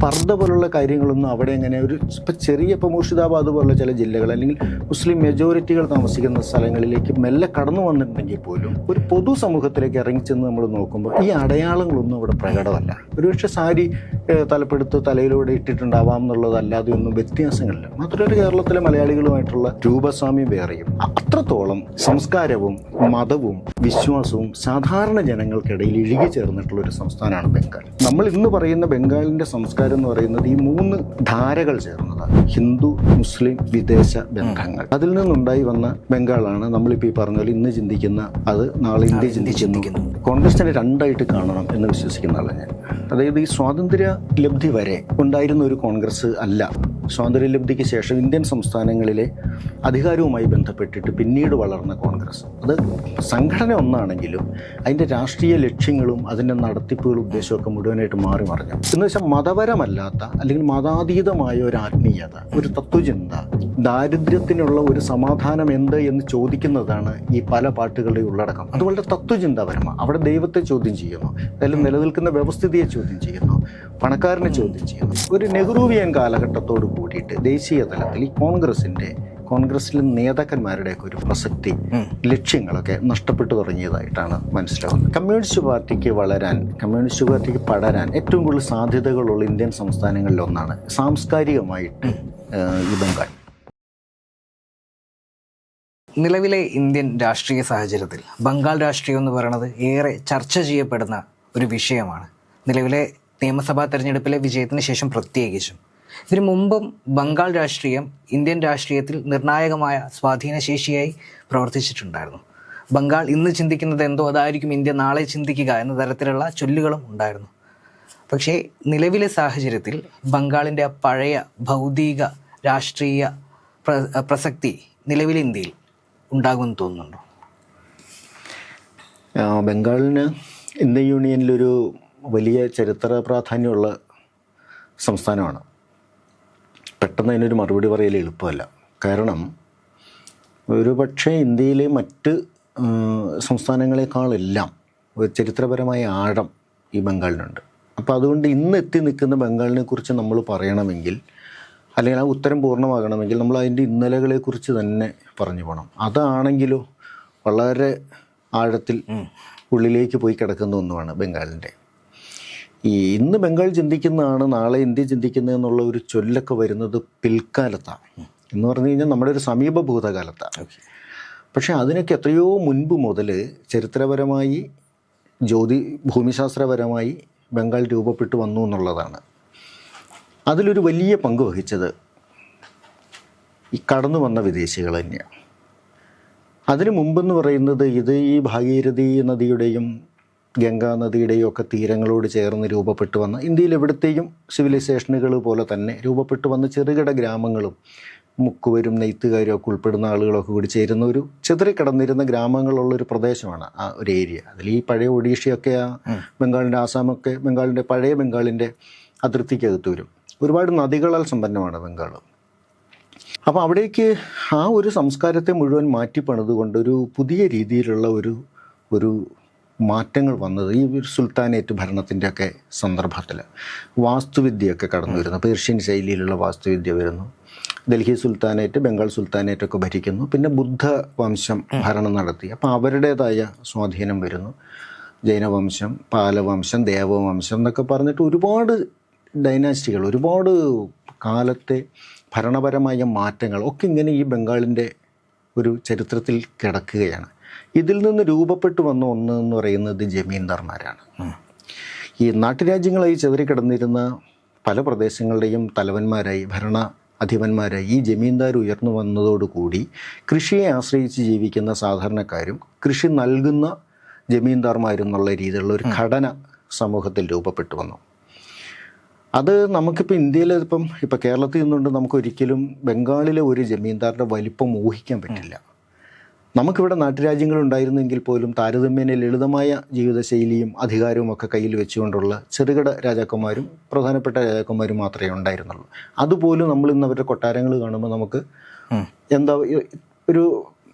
പർദ്ദ പോലുള്ള കാര്യങ്ങളൊന്നും അവിടെ എങ്ങനെ ഇപ്പം ഇപ്പോൾ മുർഷിദാബാദ് പോലുള്ള ചില ജില്ലകൾ അല്ലെങ്കിൽ മുസ്ലിം മെജോറിറ്റികൾ താമസിക്കുന്ന സ്ഥലങ്ങളിലേക്ക് മെല്ലെ കടന്നു വന്നിട്ടുണ്ടെങ്കിൽ പോലും ഒരു പൊതുസമൂഹത്തിലേക്ക് ഇറങ്ങിച്ചെന്ന് നമ്മൾ നോക്കുമ്പോൾ ഈ അടയാളങ്ങളൊന്നും അവിടെ പ്രകടമല്ല. ഒരുപക്ഷെ സാരി തലപ്പെടുത്ത് തലയിലൂടെ ഇട്ടിട്ടുണ്ടാവാം എന്നുള്ളതല്ലാതെ ഒന്നും വ്യത്യാസങ്ങളില്ല. മാത്രമല്ല കേരളത്തിലെ മലയാളികളുമായിട്ടുള്ള രൂപസ്വാമ്യം വേറെയും അത്രത്തോളം സംസ്കാരവും മതവും വിശ്വാസവും സാധാരണ ജനങ്ങൾക്കിടയിൽ ഇഴുകി ചേർന്നിട്ടുള്ള ഒരു സംസ്ഥാനമാണ് ബംഗാൾ. നമ്മൾ ഇന്ന് പറയുന്ന ബംഗാളിൻ്റെ സംസ്കാരം എന്ന് പറയുന്നത് ഈ 3 ധാരകൾ ചേർന്നതാണ്: ഹിന്ദു, മുസ്ലിം, വിദേശ ബന്ധങ്ങൾ. അതിൽ നിന്നുണ്ടായി വന്ന ബംഗാളാണ് നമ്മളിപ്പോൾ ഈ പറഞ്ഞ പോലെ ഇന്ന് ചിന്തിക്കുന്ന, അത് നാളെ ഇന്ത്യ ചിന്തിക്കുന്നു. കോൺഗ്രസിനെ 2ആയിട്ട് കാണണം എന്ന് വിശ്വസിക്കുന്ന ആളാണ് ഞാൻ. അതായത് ഈ സ്വാതന്ത്ര്യ ലബ്ധി വരെ ഉണ്ടായിരുന്ന ഒരു കോൺഗ്രസ് അല്ല സ്വാതന്ത്ര്യലബ്ധിക്ക് ശേഷം ഇന്ത്യൻ സംസ്ഥാനങ്ങളിലെ അധികാരവുമായി ബന്ധപ്പെട്ടിട്ട് പിന്നീട് വളർന്ന കോൺഗ്രസ്. അത് സംഘടന ഒന്നാണെങ്കിലും അതിൻ്റെ രാഷ്ട്രീയ ലക്ഷ്യങ്ങളും അതിൻ്റെ നടത്തിപ്പുകളും ഉദ്ദേശമൊക്കെ മുഴുവനായിട്ട് മാറി മറിഞ്ഞു. എന്ന് വെച്ചാൽ മതപരമല്ലാത്ത അല്ലെങ്കിൽ മതാതീതമായ ഒരു ആത്മീയത, ഒരു തത്വചിന്ത, ദാരിദ്ര്യത്തിനുള്ള ഒരു സമാധാനം എന്ത് എന്ന് ചോദിക്കുന്നതാണ് ഈ പല പാട്ടുകളുടെ ഉള്ളടക്കം. അത് വളരെ തത്വചിന്താപരമാണ്. അവിടെ ദൈവത്തെ ചോദ്യം ചെയ്യുന്നു, അതിൽ നിലനിൽക്കുന്ന വ്യവസ്ഥിതിയെ ചോദ്യം ചെയ്യുന്നു, പണക്കാരനെ ചോദ്യം ചെയ്യുന്നു. ഒരു നെഹ്റുവിയൻ കാലഘട്ടത്തോട് കൂടിയിട്ട് ദേശീയ തലത്തിൽ ഈ കോൺഗ്രസിലെ നേതാക്കന്മാരുടെയൊക്കെ ഒരു പ്രസക്തി, ലക്ഷ്യങ്ങളൊക്കെ നഷ്ടപ്പെട്ടു തുടങ്ങിയതായിട്ടാണ് മനസ്സിലാവുന്നത്. കമ്മ്യൂണിസ്റ്റ് പാർട്ടിക്ക് പടരാൻ ഏറ്റവും കൂടുതൽ സാധ്യതകളുള്ള ഇന്ത്യൻ സംസ്ഥാനങ്ങളിലൊന്നാണ് സാംസ്കാരികമായിട്ട് ഈ ബംഗാൾ. നിലവിലെ ഇന്ത്യൻ രാഷ്ട്രീയ സാഹചര്യത്തിൽ ബംഗാൾ രാഷ്ട്രീയം എന്ന് പറയുന്നത് ഏറെ ചർച്ച ചെയ്യപ്പെടുന്ന ഒരു വിഷയമാണ്. നിലവിലെ നിയമസഭാ തെരഞ്ഞെടുപ്പിലെ വിജയത്തിന് ശേഷം പ്രത്യേകിച്ചും. ഇതിനു മുമ്പും ബംഗാൾ രാഷ്ട്രീയം ഇന്ത്യൻ രാഷ്ട്രീയത്തിൽ നിർണായകമായ സ്വാധീനശേഷിയായി പ്രവർത്തിച്ചിട്ടുണ്ടായിരുന്നു. ബംഗാൾ ഇന്ന് ചിന്തിക്കുന്നത് എന്തോ അതായിരിക്കും ഇന്ത്യ നാളെ ചിന്തിക്കുക എന്ന തരത്തിലുള്ള ചൊല്ലുകളും ഉണ്ടായിരുന്നു. പക്ഷേ നിലവിലെ സാഹചര്യത്തിൽ ബംഗാളിൻ്റെ പഴയ ഭൗതിക രാഷ്ട്രീയ പ്രസക്തി നിലവിലെ ഇന്ത്യയിൽ ഉണ്ടാകുമെന്ന് തോന്നുന്നുണ്ടോ? ബംഗാളിന് ഇന്ത്യൻ യൂണിയനിലൊരു വലിയ ചരിത്ര പ്രാധാന്യമുള്ള സംസ്ഥാനമാണ്. പെട്ടെന്ന് അതിനൊരു മറുപടി പറയൽ എളുപ്പമല്ല. കാരണം ഒരുപക്ഷെ ഇന്ത്യയിലെ മറ്റ് സംസ്ഥാനങ്ങളെക്കാളെല്ലാം ഒരു ചരിത്രപരമായ ആഴം ഈ ബംഗാളിനുണ്ട്. അപ്പോൾ അതുകൊണ്ട് ഇന്ന് എത്തി നിൽക്കുന്ന ബംഗാളിനെ കുറിച്ച് നമ്മൾ പറയണമെങ്കിൽ, അല്ലെങ്കിൽ ആ ഉത്തരം പൂർണ്ണമാകണമെങ്കിൽ നമ്മൾ അതിൻ്റെ ഇന്നലകളെക്കുറിച്ച് തന്നെ പറഞ്ഞു പോകണം. അതാണെങ്കിലോ വളരെ ആഴത്തിൽ ഉള്ളിലേക്ക് പോയി കിടക്കുന്ന ഒന്നുമാണ് ബംഗാളിൻ്റെ. ഇന്ന് ബംഗാൾ ചിന്തിക്കുന്നതാണ് നാളെ ഇന്ത്യ ചിന്തിക്കുന്നതെന്നുള്ള ഒരു ചൊല്ലൊക്കെ വരുന്നത് പിൽക്കാലത്താണ്. എന്ന് പറഞ്ഞു കഴിഞ്ഞാൽ നമ്മുടെ ഒരു സമീപ ഭൂതകാലത്താണ്. പക്ഷേ അതിനൊക്കെ എത്രയോ മുൻപ് മുതൽ ചരിത്രപരമായി ഭൂമിശാസ്ത്രപരമായി ബംഗാൾ രൂപപ്പെട്ടു വന്നു എന്നുള്ളതാണ്. അതിലൊരു വലിയ പങ്ക് വഹിച്ചത് ഈ കടന്നു വന്ന വിദേശികൾ തന്നെയാണ്. അതിനു മുമ്പെന്ന് പറയുന്നത് ഇത് ഈ ഭാഗീരഥി നദിയുടെയും ഗംഗാ നദിയുടെയും ഒക്കെ തീരങ്ങളോട് ചേർന്ന് രൂപപ്പെട്ടു വന്ന, ഇന്ത്യയിൽ എവിടത്തെയും സിവിലൈസേഷനുകൾ പോലെ തന്നെ രൂപപ്പെട്ടു വന്ന ചെറുകിട ഗ്രാമങ്ങളും മുക്കുവരും നെയ്ത്തുകാരും ഒക്കെ ഉൾപ്പെടുന്ന ആളുകളൊക്കെ കൂടി ചേരുന്ന ഒരു ചിതറിക്കിടന്നിരുന്ന ഗ്രാമങ്ങളുള്ളൊരു പ്രദേശമാണ് ആ ഒരു ഏരിയ. അതിൽ ഈ പഴയ ഒഡീഷയൊക്കെ ബംഗാളിൻ്റെ ആസാമൊക്കെ പഴയ ബംഗാളിൻ്റെ അതിർത്തിക്കകത്ത് വരും. ഒരുപാട് നദികളാൽ സമ്പന്നമാണ് ബംഗാൾ. അപ്പോൾ അവിടേക്ക് ആ ഒരു സംസ്കാരത്തെ മുഴുവൻ മാറ്റിപ്പണിതുകൊണ്ട് ഒരു പുതിയ രീതിയിലുള്ള ഒരു മാറ്റങ്ങൾ വന്നത് ഈ സുൽത്താനേറ്റ് ഭരണത്തിൻ്റെ ഒക്കെ സന്ദർഭത്തിൽ വാസ്തുവിദ്യയൊക്കെ കടന്നു വരുന്നു. പേർഷ്യൻ ശൈലിയിലുള്ള വാസ്തുവിദ്യ വരുന്നു. ഡൽഹി സുൽത്താനേറ്റ്, ബംഗാൾ സുൽത്താനേറ്റൊക്കെ ഭരിക്കുന്നു. പിന്നെ ബുദ്ധ വംശം ഭരണം നടത്തി. അപ്പോൾ അവരുടേതായ സ്വാധീനം വരുന്നു. ജൈനവംശം, പാലവംശം, ദേവവംശം എന്നൊക്കെ പറഞ്ഞിട്ട് ഒരുപാട് ഡൈനാസ്റ്റികൾ, ഒരുപാട് കാലത്തെ ഭരണപരമായ മാറ്റങ്ങൾ ഒക്കെ ഇങ്ങനെ ഈ ബംഗാളിൻ്റെ ഒരു ചരിത്രത്തിൽ കിടക്കുകയാണ്. ഇതിൽ നിന്ന് രൂപപ്പെട്ടു വന്ന ഒന്ന് എന്ന് പറയുന്നത് ജമീന്ദാർമാരാണ്. ഈ നാട്ടുരാജ്യങ്ങളായി ചെതറിക്കിടന്നിരുന്ന പല പ്രദേശങ്ങളുടെയും തലവന്മാരായി, അധിപന്മാരായി ഈ ജമീന്ദാർ ഉയർന്നു വന്നതോടുകൂടി കൃഷിയെ ആശ്രയിച്ച് ജീവിക്കുന്ന സാധാരണക്കാരും കൃഷി നൽകുന്ന ജമീന്ദാർമാരും എന്നുള്ള രീതിയിലുള്ള ഒരു ഘടന സമൂഹത്തിൽ രൂപപ്പെട്ടു വന്നു. അത് നമുക്കിപ്പോൾ ഇന്ത്യയിൽ ഇപ്പോൾ കേരളത്തിൽ നിന്നുകൊണ്ട് നമുക്കൊരിക്കലും ബംഗാളിലെ ഒരു ജമീന്ദാറിൻ്റെ വലിപ്പം ഊഹിക്കാൻ പറ്റില്ല. നമുക്കിവിടെ നാട്ടുരാജ്യങ്ങളുണ്ടായിരുന്നെങ്കിൽ പോലും താരതമ്യേന ലളിതമായ ജീവിതശൈലിയും അധികാരവും ഒക്കെ കയ്യിൽ വെച്ചുകൊണ്ടുള്ള ചെറുകിട രാജാക്കന്മാരും പ്രധാനപ്പെട്ട രാജാക്കന്മാരും മാത്രമേ ഉണ്ടായിരുന്നുള്ളൂ. അതുപോലും നമ്മൾ ഇന്ന് അവരുടെ കൊട്ടാരങ്ങൾ കാണുമ്പോൾ നമുക്ക് എന്താ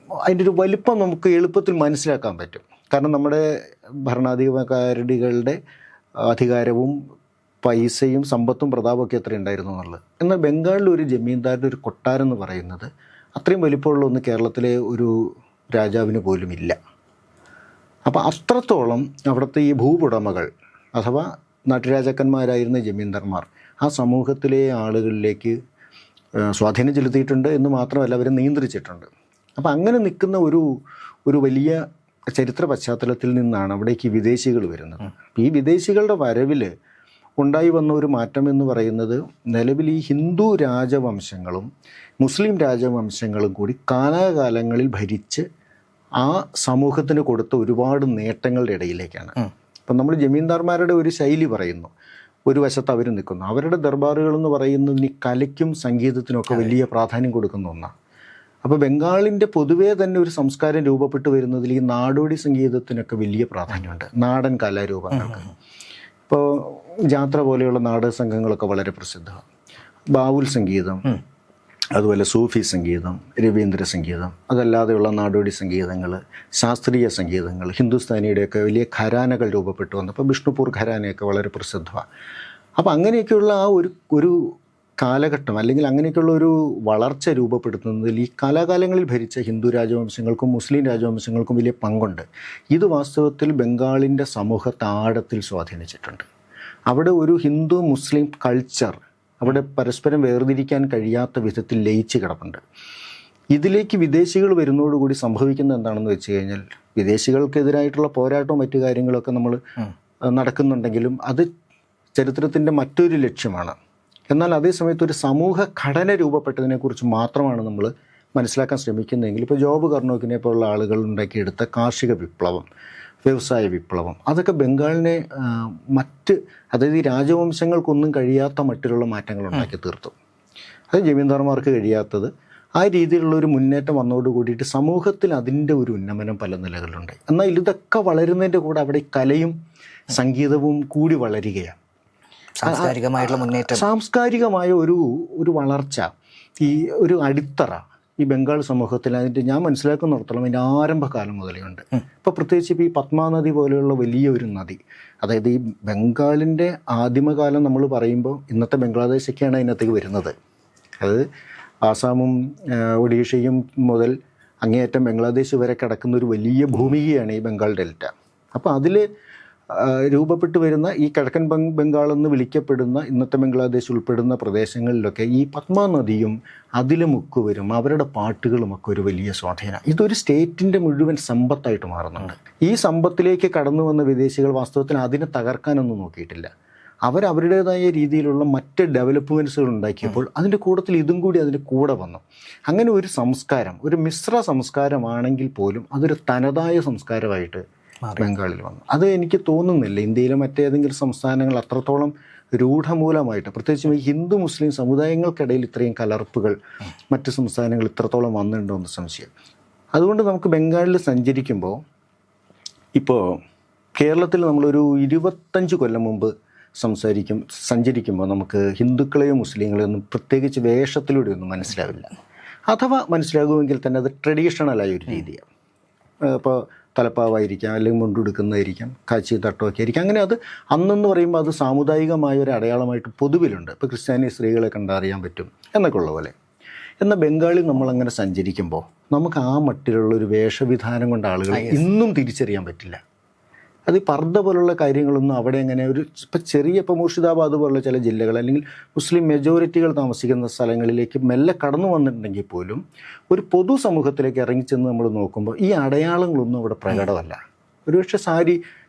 അതിൻ്റെ ഒരു വലിപ്പം നമുക്ക് എളുപ്പത്തിൽ മനസ്സിലാക്കാൻ പറ്റും. കാരണം നമ്മുടെ ഭരണാധികാരികളുടെ അധികാരവും പൈസയും സമ്പത്തും പ്രതാപമൊക്കെ എത്ര ഉണ്ടായിരുന്നു എന്നുള്ളത്. എന്നാൽ ബംഗാളിലെ ഒരു ജമീന്ദാരുടെ ഒരു കൊട്ടാരം എന്ന് പറയുന്നത് അത്രയും വലിപ്പമുള്ള ഒന്ന് കേരളത്തിലെ ഒരു രാജാവിന് പോലും ഇല്ല. അപ്പോൾ അത്രത്തോളം അവിടുത്തെ ഈ ഭൂവുടമകൾ അഥവാ നാട്ടുരാജാക്കന്മാരായിരുന്ന ജമീന്ദാർമാർ ആ സമൂഹത്തിലെ ആളുകളിലേക്ക് സ്വാധീനം ചെലുത്തിയിട്ടുണ്ട് എന്ന് മാത്രമല്ല അവരെ നിയന്ത്രിച്ചിട്ടുണ്ട്. അപ്പോൾ അങ്ങനെ നിൽക്കുന്ന ഒരു വലിയ ചരിത്ര പശ്ചാത്തലത്തിൽ നിന്നാണ് അവിടേക്ക് വിദേശികൾ വരുന്നത്. ഈ വിദേശികളുടെ വരവിൽ ഉണ്ടായി വന്ന ഒരു മാറ്റം എന്ന് പറയുന്നത് നിലവിൽ ഈ ഹിന്ദു രാജവംശങ്ങളും മുസ്ലിം രാജവംശങ്ങളും കൂടി കാലാകാലങ്ങളിൽ ഭരിച്ച് ആ സമൂഹത്തിന് കൊടുത്ത ഒരുപാട് നേട്ടങ്ങളുടെ ഇടയിലേക്കാണ്. ഇപ്പം നമ്മൾ ജമീന്ദാർമാരുടെ ഒരു ശൈലി പറയുന്നു, ഒരു വശത്ത് അവർ നിൽക്കുന്നു. അവരുടെ ദർബാറുകൾ എന്ന് പറയുന്നത് ഈ കലയ്ക്കും സംഗീതത്തിനൊക്കെ വലിയ പ്രാധാന്യം കൊടുക്കുന്ന ഒന്നാണ്. അപ്പോൾ ബംഗാളിൻ്റെ പൊതുവേ തന്നെ ഒരു സംസ്കാരം രൂപപ്പെട്ടു വരുന്നതിൽ ഈ നാടോടി സംഗീതത്തിനൊക്കെ വലിയ പ്രാധാന്യമുണ്ട്. നാടൻ കലാരൂപങ്ങൾക്ക് ഇപ്പോൾ ജാത്ര പോലെയുള്ള നാടക സംഘങ്ങളൊക്കെ വളരെ പ്രസിദ്ധമാണ്. ബാവുൽ സംഗീതം, അതുപോലെ സൂഫി സംഗീതം, രവീന്ദ്ര സംഗീതം, അതല്ലാതെയുള്ള നാടോടി സംഗീതങ്ങൾ, ശാസ്ത്രീയ സംഗീതങ്ങൾ, ഹിന്ദുസ്ഥാനിയുടെയൊക്കെ വലിയ ഘരാനകൾ രൂപപ്പെട്ടു വന്നു. അപ്പോൾ വിഷ്ണുപൂർ ഘരാനയൊക്കെ വളരെ പ്രസിദ്ധമാണ്. അപ്പോൾ അങ്ങനെയൊക്കെയുള്ള ആ ഒരു കാലഘട്ടം അല്ലെങ്കിൽ അങ്ങനെയൊക്കെയുള്ള ഒരു വളർച്ച രൂപപ്പെടുത്തുന്നതിൽ ഈ കാലാകാലങ്ങളിൽ ഭരിച്ച ഹിന്ദു രാജവംശങ്ങൾക്കും മുസ്ലിം രാജവംശങ്ങൾക്കും വലിയ പങ്കുണ്ട്. ഇത് വാസ്തവത്തിൽ ബംഗാളിൻ്റെ സമൂഹത്തെ ആഴത്തിൽ സ്വാധീനിച്ചിട്ടുണ്ട്. അവിടെ ഒരു ഹിന്ദു മുസ്ലിം കൾച്ചർ അവിടെ പരസ്പരം വേർതിരിക്കാൻ കഴിയാത്ത വിധത്തിൽ ലയിച്ച് കിടപ്പുണ്ട്. ഇതിലേക്ക് വിദേശികൾ വരുന്നതോടുകൂടി സംഭവിക്കുന്നത് എന്താണെന്ന് വെച്ച് കഴിഞ്ഞാൽ വിദേശികൾക്കെതിരായിട്ടുള്ള പോരാട്ടവും മറ്റു കാര്യങ്ങളൊക്കെ നമ്മൾ നടക്കുന്നുണ്ടെങ്കിലും അത് ചരിത്രത്തിൻ്റെ മറ്റൊരു ലക്ഷ്യമാണ്. എന്നാൽ അതേസമയത്ത് ഒരു സമൂഹ ഘടന രൂപപ്പെട്ടതിനെക്കുറിച്ച് മാത്രമാണ് നമ്മൾ മനസ്സിലാക്കാൻ ശ്രമിക്കുന്നതെങ്കിൽ ഇപ്പോൾ ജോബ് കർണോക്കിനെ പോലുള്ള ആളുകൾ ഉണ്ടാക്കിയെടുത്ത കാർഷിക വിപ്ലവം, വ്യവസായ വിപ്ലവം, അതൊക്കെ ബംഗാളിനെ അതായത് ഈ രാജവംശങ്ങൾക്കൊന്നും കഴിയാത്ത മട്ടിലുള്ള മാറ്റങ്ങൾ ഉണ്ടാക്കി തീർത്തു. അത് ജമീന്ദാർമാർക്ക് കഴിയാത്തത്. ആ രീതിയിലുള്ള ഒരു മുന്നേറ്റം വന്നതോട് കൂടിയിട്ട് സമൂഹത്തിൽ അതിൻ്റെ ഒരു ഉന്നമനം പല നിലകളിലുണ്ട്. എന്നാൽ ഇതൊക്കെ വളരുന്നതിൻ്റെ കൂടെ അവിടെ കലയും സംഗീതവും കൂടി വളരുകയാണ്. സാംസ്കാരികമായിട്ടുള്ള മുന്നേറ്റം, സാംസ്കാരികമായ ഒരു വളർച്ച, ഈ ഒരു അടിത്തറ ഈ ബംഗാൾ സമൂഹത്തിൽ അതിൻ്റെ ഞാൻ മനസ്സിലാക്കുന്നിടത്തോളം അതിൻ്റെ ആരംഭകാലം മുതലേ ഉണ്ട്. ഇപ്പോൾ പ്രത്യേകിച്ച് ഇപ്പോൾ ഈ പത്മാ നദി പോലെയുള്ള വലിയ ഒരു നദി, അതായത് ഈ ബംഗാളിൻ്റെ ആദിമകാലം നമ്മൾ പറയുമ്പോൾ ഇന്നത്തെ ബംഗ്ലാദേശൊക്കെയാണ് അതിനകത്തേക്ക് വരുന്നത്. അത് ആസാമും ഒഡീഷയും മുതൽ അങ്ങേയറ്റം ബംഗ്ലാദേശ് വരെ കിടക്കുന്ന ഒരു വലിയ ഭൂമികയാണ് ഈ ബംഗാൾ ഡെൽറ്റ. അപ്പോൾ അതിൽ രൂപപ്പെട്ടു വരുന്ന ഈ കിഴക്കൻ ബംഗാൾ എന്ന് വിളിക്കപ്പെടുന്ന ഇന്നത്തെ ബംഗ്ലാദേശ് ഉൾപ്പെടുന്ന പ്രദേശങ്ങളിലൊക്കെ ഈ പത്മാ നദിയും അതിലെ മുക്കുവരും അവരുടെ പാട്ടുകളുമൊക്കെ ഒരു വലിയ സ്വാധീനം. ഇതൊരു സ്റ്റേറ്റിൻ്റെ മുഴുവൻ സമ്പത്തായിട്ട് മാറുന്നുണ്ട്. ഈ സമ്പത്തിലേക്ക് കടന്നു വന്ന വിദേശികൾ വാസ്തവത്തിൽ അതിനെ തകർക്കാനൊന്നും നോക്കിയിട്ടില്ല. അവരുടേതായ രീതിയിലുള്ള മറ്റ് ഡെവലപ്മെൻറ്റ്സുകൾ ഉണ്ടാക്കിയപ്പോൾ അതിൻ്റെ കൂട്ടത്തിൽ ഇതും കൂടി അതിൻ്റെ കൂടെ വന്നു. അങ്ങനെ ഒരു സംസ്കാരം, ഒരു മിശ്ര സംസ്കാരമാണെങ്കിൽ പോലും അതൊരു തനതായ സംസ്കാരമായിട്ട് ബംഗാളിൽ വന്നു. അത് എനിക്ക് തോന്നുന്നില്ല ഇന്ത്യയിലെ മറ്റേതെങ്കിലും സംസ്ഥാനങ്ങൾ അത്രത്തോളം രൂഢമൂലമായിട്ട്, പ്രത്യേകിച്ചും ഈ ഹിന്ദു മുസ്ലിം സമുദായങ്ങൾക്കിടയിൽ ഇത്രയും കലർപ്പുകൾ മറ്റ് സംസ്ഥാനങ്ങൾ ഇത്രത്തോളം വന്നിട്ടുണ്ടോ എന്ന് സംശയം. അതുകൊണ്ട് നമുക്ക് ബംഗാളിൽ സഞ്ചരിക്കുമ്പോൾ, ഇപ്പോൾ കേരളത്തിൽ നമ്മളൊരു 25 കൊല്ലം മുമ്പ് സഞ്ചരിക്കുമ്പോൾ നമുക്ക് ഹിന്ദുക്കളെയോ മുസ്ലിങ്ങളെയോ ഒന്നും പ്രത്യേകിച്ച് വേഷത്തിലൂടെ ഒന്നും മനസ്സിലാവില്ല. അഥവാ മനസ്സിലാകുമെങ്കിൽ തന്നെ അത് ട്രഡീഷണലായ ഒരു രീതിയാണ്. ഇപ്പോൾ തലപ്പാവായിരിക്കാം, അല്ലെങ്കിൽ മുണ്ടുടുക്കുന്നതായിരിക്കാം, കാച്ചി തട്ടമൊക്കെ ആയിരിക്കും. അങ്ങനെ അത് അന്നെന്ന് പറയുമ്പോൾ അത് സാമുദായികമായ ഒരു അടയാളമായിട്ട് പൊതുവിലുണ്ട്. ഇപ്പോൾ ക്രിസ്ത്യാനി സ്ത്രീകളെ കണ്ടറിയാൻ പറ്റും എന്നൊക്കെ ഉള്ള പോലെ. എന്നാൽ ബംഗാളിൽ നമ്മളങ്ങനെ സഞ്ചരിക്കുമ്പോൾ നമുക്ക് ആ മട്ടിലുള്ളൊരു വേഷവിധാനം കൊണ്ട് ആളുകളെ ഇന്നും തിരിച്ചറിയാൻ പറ്റില്ല. അത് ഈ പർദ്ദ പോലുള്ള കാര്യങ്ങളൊന്നും അവിടെ അങ്ങനെ ഇപ്പോൾ മുർഷിദാബാദ് പോലുള്ള ചില ജില്ലകൾ അല്ലെങ്കിൽ മുസ്ലിം മെജോറിറ്റികൾ താമസിക്കുന്ന സ്ഥലങ്ങളിലേക്ക് മെല്ലെ കടന്നു വന്നിട്ടുണ്ടെങ്കിൽ പോലും ഒരു പൊതു സമൂഹത്തിലേക്ക് ഇറങ്ങിച്ചെന്ന് നമ്മൾ നോക്കുമ്പോൾ ഈ അടയാളങ്ങളൊന്നും അവിടെ പ്രകടമല്ല. ഒരുപക്ഷെ സാരി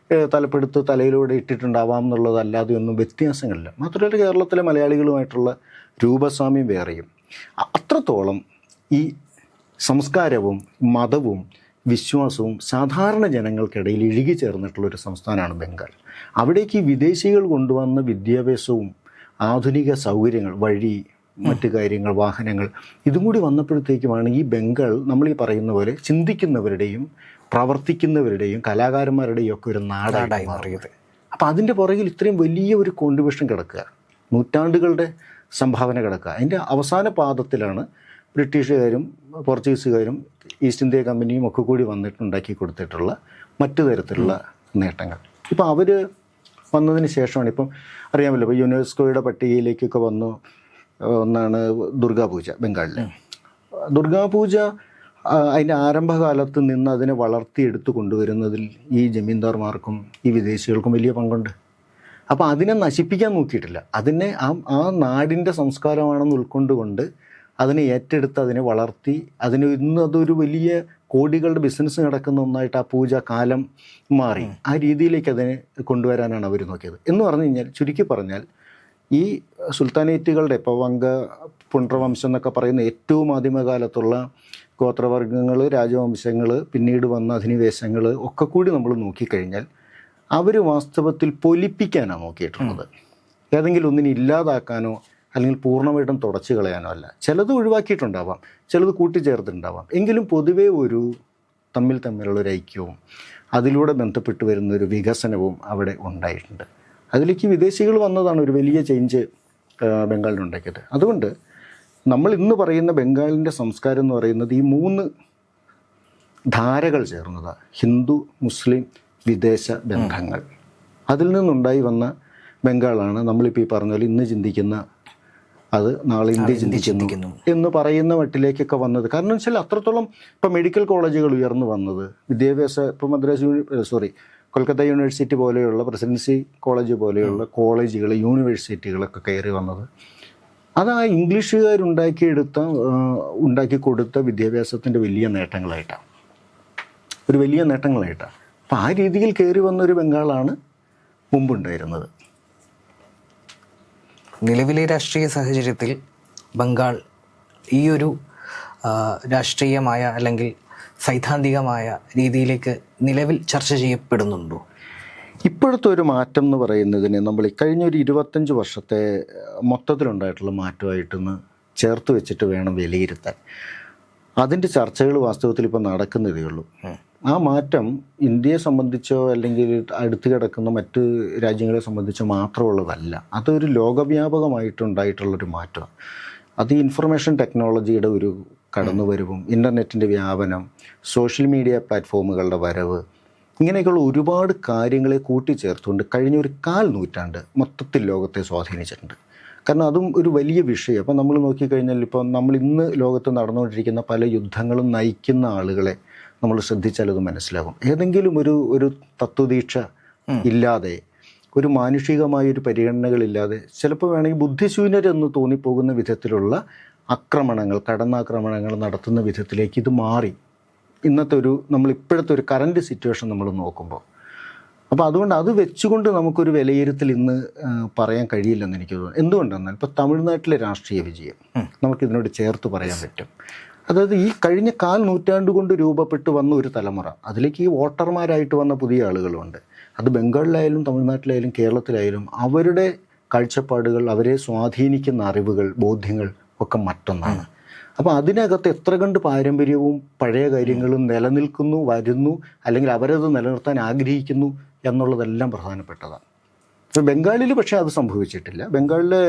തലപ്പെടുത്ത് തലയിലൂടെ ഇട്ടിട്ടുണ്ടാവാം എന്നുള്ളതല്ലാതെ ഒന്നും വ്യത്യാസങ്ങളില്ല. മാത്രമല്ല കേരളത്തിലെ മലയാളികളുമായിട്ടുള്ള രൂപസാമ്യം വേറെയും. അത്രത്തോളം ഈ സംസ്കാരവും മതവും വിശ്വാസവും സാധാരണ ജനങ്ങൾക്കിടയിൽ ഇഴുകി ചേർന്നിട്ടുള്ളൊരു സംസ്ഥാനമാണ് ബംഗാൾ. അവിടേക്ക് ഈ വിദേശികൾ കൊണ്ടുവന്ന വിദ്യാഭ്യാസവും ആധുനിക സൗകര്യങ്ങൾ, വഴി, മറ്റു കാര്യങ്ങൾ, വാഹനങ്ങൾ, ഇതും കൂടി വന്നപ്പോഴത്തേക്കുമാണ് ഈ ബംഗാൾ നമ്മൾ ഈ പറയുന്ന പോലെ ചിന്തിക്കുന്നവരുടെയും പ്രവർത്തിക്കുന്നവരുടെയും കലാകാരന്മാരുടെയും ഒക്കെ ഒരു നാടായി മാറിയത്. അപ്പോൾ അതിൻ്റെ പുറകിൽ ഇത്രയും വലിയ ഒരു കോൺട്രിബ്യൂഷൻ കിടക്കുക, നൂറ്റാണ്ടുകളുടെ സംഭാവന കിടക്കുക. അതിൻ്റെ അവസാന പാദത്തിലാണ് ബ്രിട്ടീഷുകാരും പോർച്ചുഗീസുകാരും ഈസ്റ്റ് ഇന്ത്യ കമ്പനിയും ഒക്കെ കൂടി വന്നിട്ടുണ്ടാക്കി കൊടുത്തിട്ടുള്ള മറ്റു തരത്തിലുള്ള നേട്ടങ്ങൾ. ഇപ്പോൾ അവർ വന്നതിന് ശേഷമാണ് ഇപ്പം അറിയാമല്ലോ, ഇപ്പോൾ യുനെസ്കോയുടെ പട്ടികയിലേക്കൊക്കെ വന്നു ഒന്നാണ് ദുർഗാപൂജ. ബംഗാളിലെ ദുർഗാപൂജ അതിൻ്റെ ആരംഭകാലത്ത് നിന്ന് അതിനെ വളർത്തിയെടുത്ത് കൊണ്ടുവരുന്നതിൽ ഈ ജമീന്ദാർമാർക്കും ഈ വിദേശികൾക്കും വലിയ പങ്കുണ്ട്. അപ്പോൾ അതിനെ നശിപ്പിക്കാൻ നോക്കിയിട്ടില്ല. അതിനെ ആ നാടിൻ്റെ സംസ്കാരമാണെന്ന് ഉൾക്കൊണ്ടുകൊണ്ട് അതിനെ ഏറ്റെടുത്ത് അതിനെ വളർത്തി അതിന് ഇന്ന് അതൊരു വലിയ കോടികളുടെ ബിസിനസ് നടക്കുന്ന ഒന്നായിട്ട് ആ പൂജ കാലം മാറി. ആ രീതിയിലേക്ക് അതിനെ കൊണ്ടുവരാനാണ് അവർ നോക്കിയത്. എന്ന് പറഞ്ഞു കഴിഞ്ഞാൽ, ചുരുക്കി പറഞ്ഞാൽ, ഈ സുൽത്താനേറ്റുകളുടെ ഇപ്പോൾ വങ്ക പുണ്ഡ്രവംശം എന്നൊക്കെ പറയുന്ന ഏറ്റവും ആദിമകാലത്തുള്ള ഗോത്രവർഗ്ഗങ്ങൾ, രാജവംശങ്ങൾ, പിന്നീട് വന്ന അധിനിവേശങ്ങൾ ഒക്കെ കൂടി നമ്മൾ നോക്കിക്കഴിഞ്ഞാൽ അവർ വാസ്തവത്തിൽ പൊലിപ്പിക്കാനാണ് നോക്കിയിട്ടുള്ളത്. ഏതെങ്കിലും ഒന്നിനെ ഇല്ലാതാക്കാനോ അല്ലെങ്കിൽ പൂർണ്ണമായിട്ടും തുടച്ചു കളയാനോ അല്ല. ചിലത് ഒഴിവാക്കിയിട്ടുണ്ടാവാം, ചിലത് കൂട്ടിച്ചേർത്തിട്ടുണ്ടാവാം. എങ്കിലും പൊതുവേ ഒരു തമ്മിലുള്ളൊരു ഐക്യവും അതിലൂടെ ബന്ധപ്പെട്ട് വരുന്നൊരു വികസനവും അവിടെ ഉണ്ടായിട്ടുണ്ട്. അതിലേക്ക് വിദേശികൾ വന്നതാണ് ഒരു വലിയ ചേഞ്ച് ബംഗാളിനുണ്ടാക്കിയത്. അതുകൊണ്ട് നമ്മൾ ഇന്ന് പറയുന്ന ബംഗാളിൻ്റെ സംസ്കാരം എന്ന് പറയുന്നത് ഈ 3 ധാരകൾ ചേർന്നതാണ്. ഹിന്ദു, മുസ്ലിം, വിദേശ ബന്ധങ്ങൾ. അതിൽ നിന്നുണ്ടായി വന്ന ബംഗാളാണ് നമ്മളിപ്പോൾ ഈ പറഞ്ഞ പോലെ ഇന്ന് ചിന്തിക്കുന്ന, അത് നാളെ ഇന്ത്യ ചിന്തിക്കുന്നു എന്ന് പറയുന്ന മട്ടിലേക്കൊക്കെ വന്നത്. കാരണം വെച്ചാൽ അത്രത്തോളം ഇപ്പോൾ മെഡിക്കൽ കോളേജുകൾ ഉയർന്നു വന്നത്, വിദ്യാഭ്യാസ, ഇപ്പോൾ കൊൽക്കത്ത യൂണിവേഴ്സിറ്റി പോലെയുള്ള, പ്രസിഡൻസി കോളേജ് പോലെയുള്ള കോളേജുകൾ, യൂണിവേഴ്സിറ്റികളൊക്കെ കയറി വന്നത് അത് ആ ഉണ്ടാക്കി കൊടുത്ത വിദ്യാഭ്യാസത്തിൻ്റെ വലിയ നേട്ടങ്ങളായിട്ടാണ്, ഒരു വലിയ നേട്ടങ്ങളായിട്ടാണ്. അപ്പം ആ രീതിയിൽ കയറി വന്നൊരു ബംഗാളാണ് മുമ്പുണ്ടായിരുന്നത്. നിലവിലെ രാഷ്ട്രീയ സാഹചര്യത്തിൽ ബംഗാൾ ഈ ഒരു രാഷ്ട്രീയമായ അല്ലെങ്കിൽ സൈദ്ധാന്തികമായ രീതിയിലേക്ക് നിലവിൽ ചർച്ച ചെയ്യപ്പെടുന്നുണ്ടോ? ഇപ്പോഴത്തെ ഒരു മാറ്റം എന്ന് പറയുന്നതിന് നമ്മൾ ഈ കഴിഞ്ഞൊരു 25 വർഷത്തെ മൊത്തത്തിലുണ്ടായിട്ടുള്ള മാറ്റമായിട്ടൊന്ന് ചേർത്ത് വെച്ചിട്ട് വേണം വിലയിരുത്താൻ. അതിൻ്റെ ചർച്ചകൾ വാസ്തവത്തിൽ ഇപ്പോൾ നടക്കുന്നതേ ഉള്ളൂ. ആ മാറ്റം ഇന്ത്യയെ സംബന്ധിച്ചോ അല്ലെങ്കിൽ അടുത്ത് കിടക്കുന്ന മറ്റ് രാജ്യങ്ങളെ സംബന്ധിച്ചോ മാത്രമുള്ളതല്ല. അതൊരു ലോകവ്യാപകമായിട്ടുണ്ടായിട്ടുള്ളൊരു മാറ്റമാണ്. അത് ഇൻഫർമേഷൻ ടെക്നോളജിയുടെ ഒരു കടന്നുവരവും, ഇൻ്റർനെറ്റിൻ്റെ വ്യാപനം, സോഷ്യൽ മീഡിയ പ്ലാറ്റ്ഫോമുകളുടെ വരവ്, ഇങ്ങനെയൊക്കെയുള്ള ഒരുപാട് കാര്യങ്ങളെ കൂട്ടിച്ചേർത്തുകൊണ്ട് കഴിഞ്ഞൊരു 1/4 നൂറ്റാണ്ട് മൊത്തത്തിൽ ലോകത്തെ സ്വാധീനിച്ചിട്ടുണ്ട്. കാരണം അതും ഒരു വലിയ വിഷയം. അപ്പോൾ നമ്മൾ നോക്കിക്കഴിഞ്ഞാൽ ഇപ്പോൾ നമ്മൾ ഇന്ന് ലോകത്ത് നടന്നുകൊണ്ടിരിക്കുന്ന പല യുദ്ധങ്ങളും നയിക്കുന്ന ആളുകളെ നമ്മൾ ശ്രദ്ധിച്ചാൽ അത് മനസ്സിലാകും. ഏതെങ്കിലും ഒരു തത്വദീക്ഷ ഇല്ലാതെ, ഒരു മാനുഷികമായൊരു പരിഗണനകളില്ലാതെ, ചിലപ്പോൾ വേണമെങ്കിൽ ബുദ്ധിശൂന്യരെന്ന് തോന്നിപ്പോകുന്ന വിധത്തിലുള്ള ആക്രമണങ്ങൾ, കടന്നാക്രമണങ്ങൾ നടത്തുന്ന വിധത്തിലേക്ക് ഇത് മാറി ഇന്നത്തെ ഇപ്പോഴത്തെ ഒരു കറൻറ്റ് സിറ്റുവേഷൻ നമ്മൾ നോക്കുമ്പോൾ. അപ്പോൾ അതുകൊണ്ട് അത് വെച്ചുകൊണ്ട് നമുക്കൊരു വിലയിരുത്തൽ ഇന്ന് പറയാൻ കഴിയില്ലെന്ന് എനിക്ക് തോന്നുന്നു. എന്തുകൊണ്ടെന്നാൽ ഇപ്പോൾ തമിഴ്നാട്ടിലെ രാഷ്ട്രീയ വിജയം നമുക്കിതിനോട് ചേർത്ത് പറയാൻ പറ്റും. അതായത് ഈ കഴിഞ്ഞ 1/4 നൂറ്റാണ്ട് കൊണ്ട് രൂപപ്പെട്ട് വന്ന ഒരു തലമുറ, അതിലേക്ക് ഈ വോട്ടർമാരായിട്ട് വന്ന പുതിയ ആളുകളുണ്ട്. അത് ബംഗാളിലായാലും തമിഴ്നാട്ടിലായാലും കേരളത്തിലായാലും അവരുടെ കാഴ്ചപ്പാടുകൾ, അവരെ സ്വാധീനിക്കുന്ന അറിവുകൾ, ബോധ്യങ്ങൾ ഒക്കെ മറ്റൊന്നാണ്. അപ്പോൾ അതിനകത്ത് എത്ര കണ്ട് പാരമ്പര്യവും പഴയ കാര്യങ്ങളും നിലനിൽക്കുന്നു, വരുന്നു, അല്ലെങ്കിൽ അവരത് നിലനിർത്താൻ ആഗ്രഹിക്കുന്നു എന്നുള്ളതെല്ലാം പ്രധാനപ്പെട്ടതാണ്. ഇപ്പോൾ ബംഗാളിൽ പക്ഷേ അത് സംഭവിച്ചിട്ടില്ല. ബംഗാളിലെ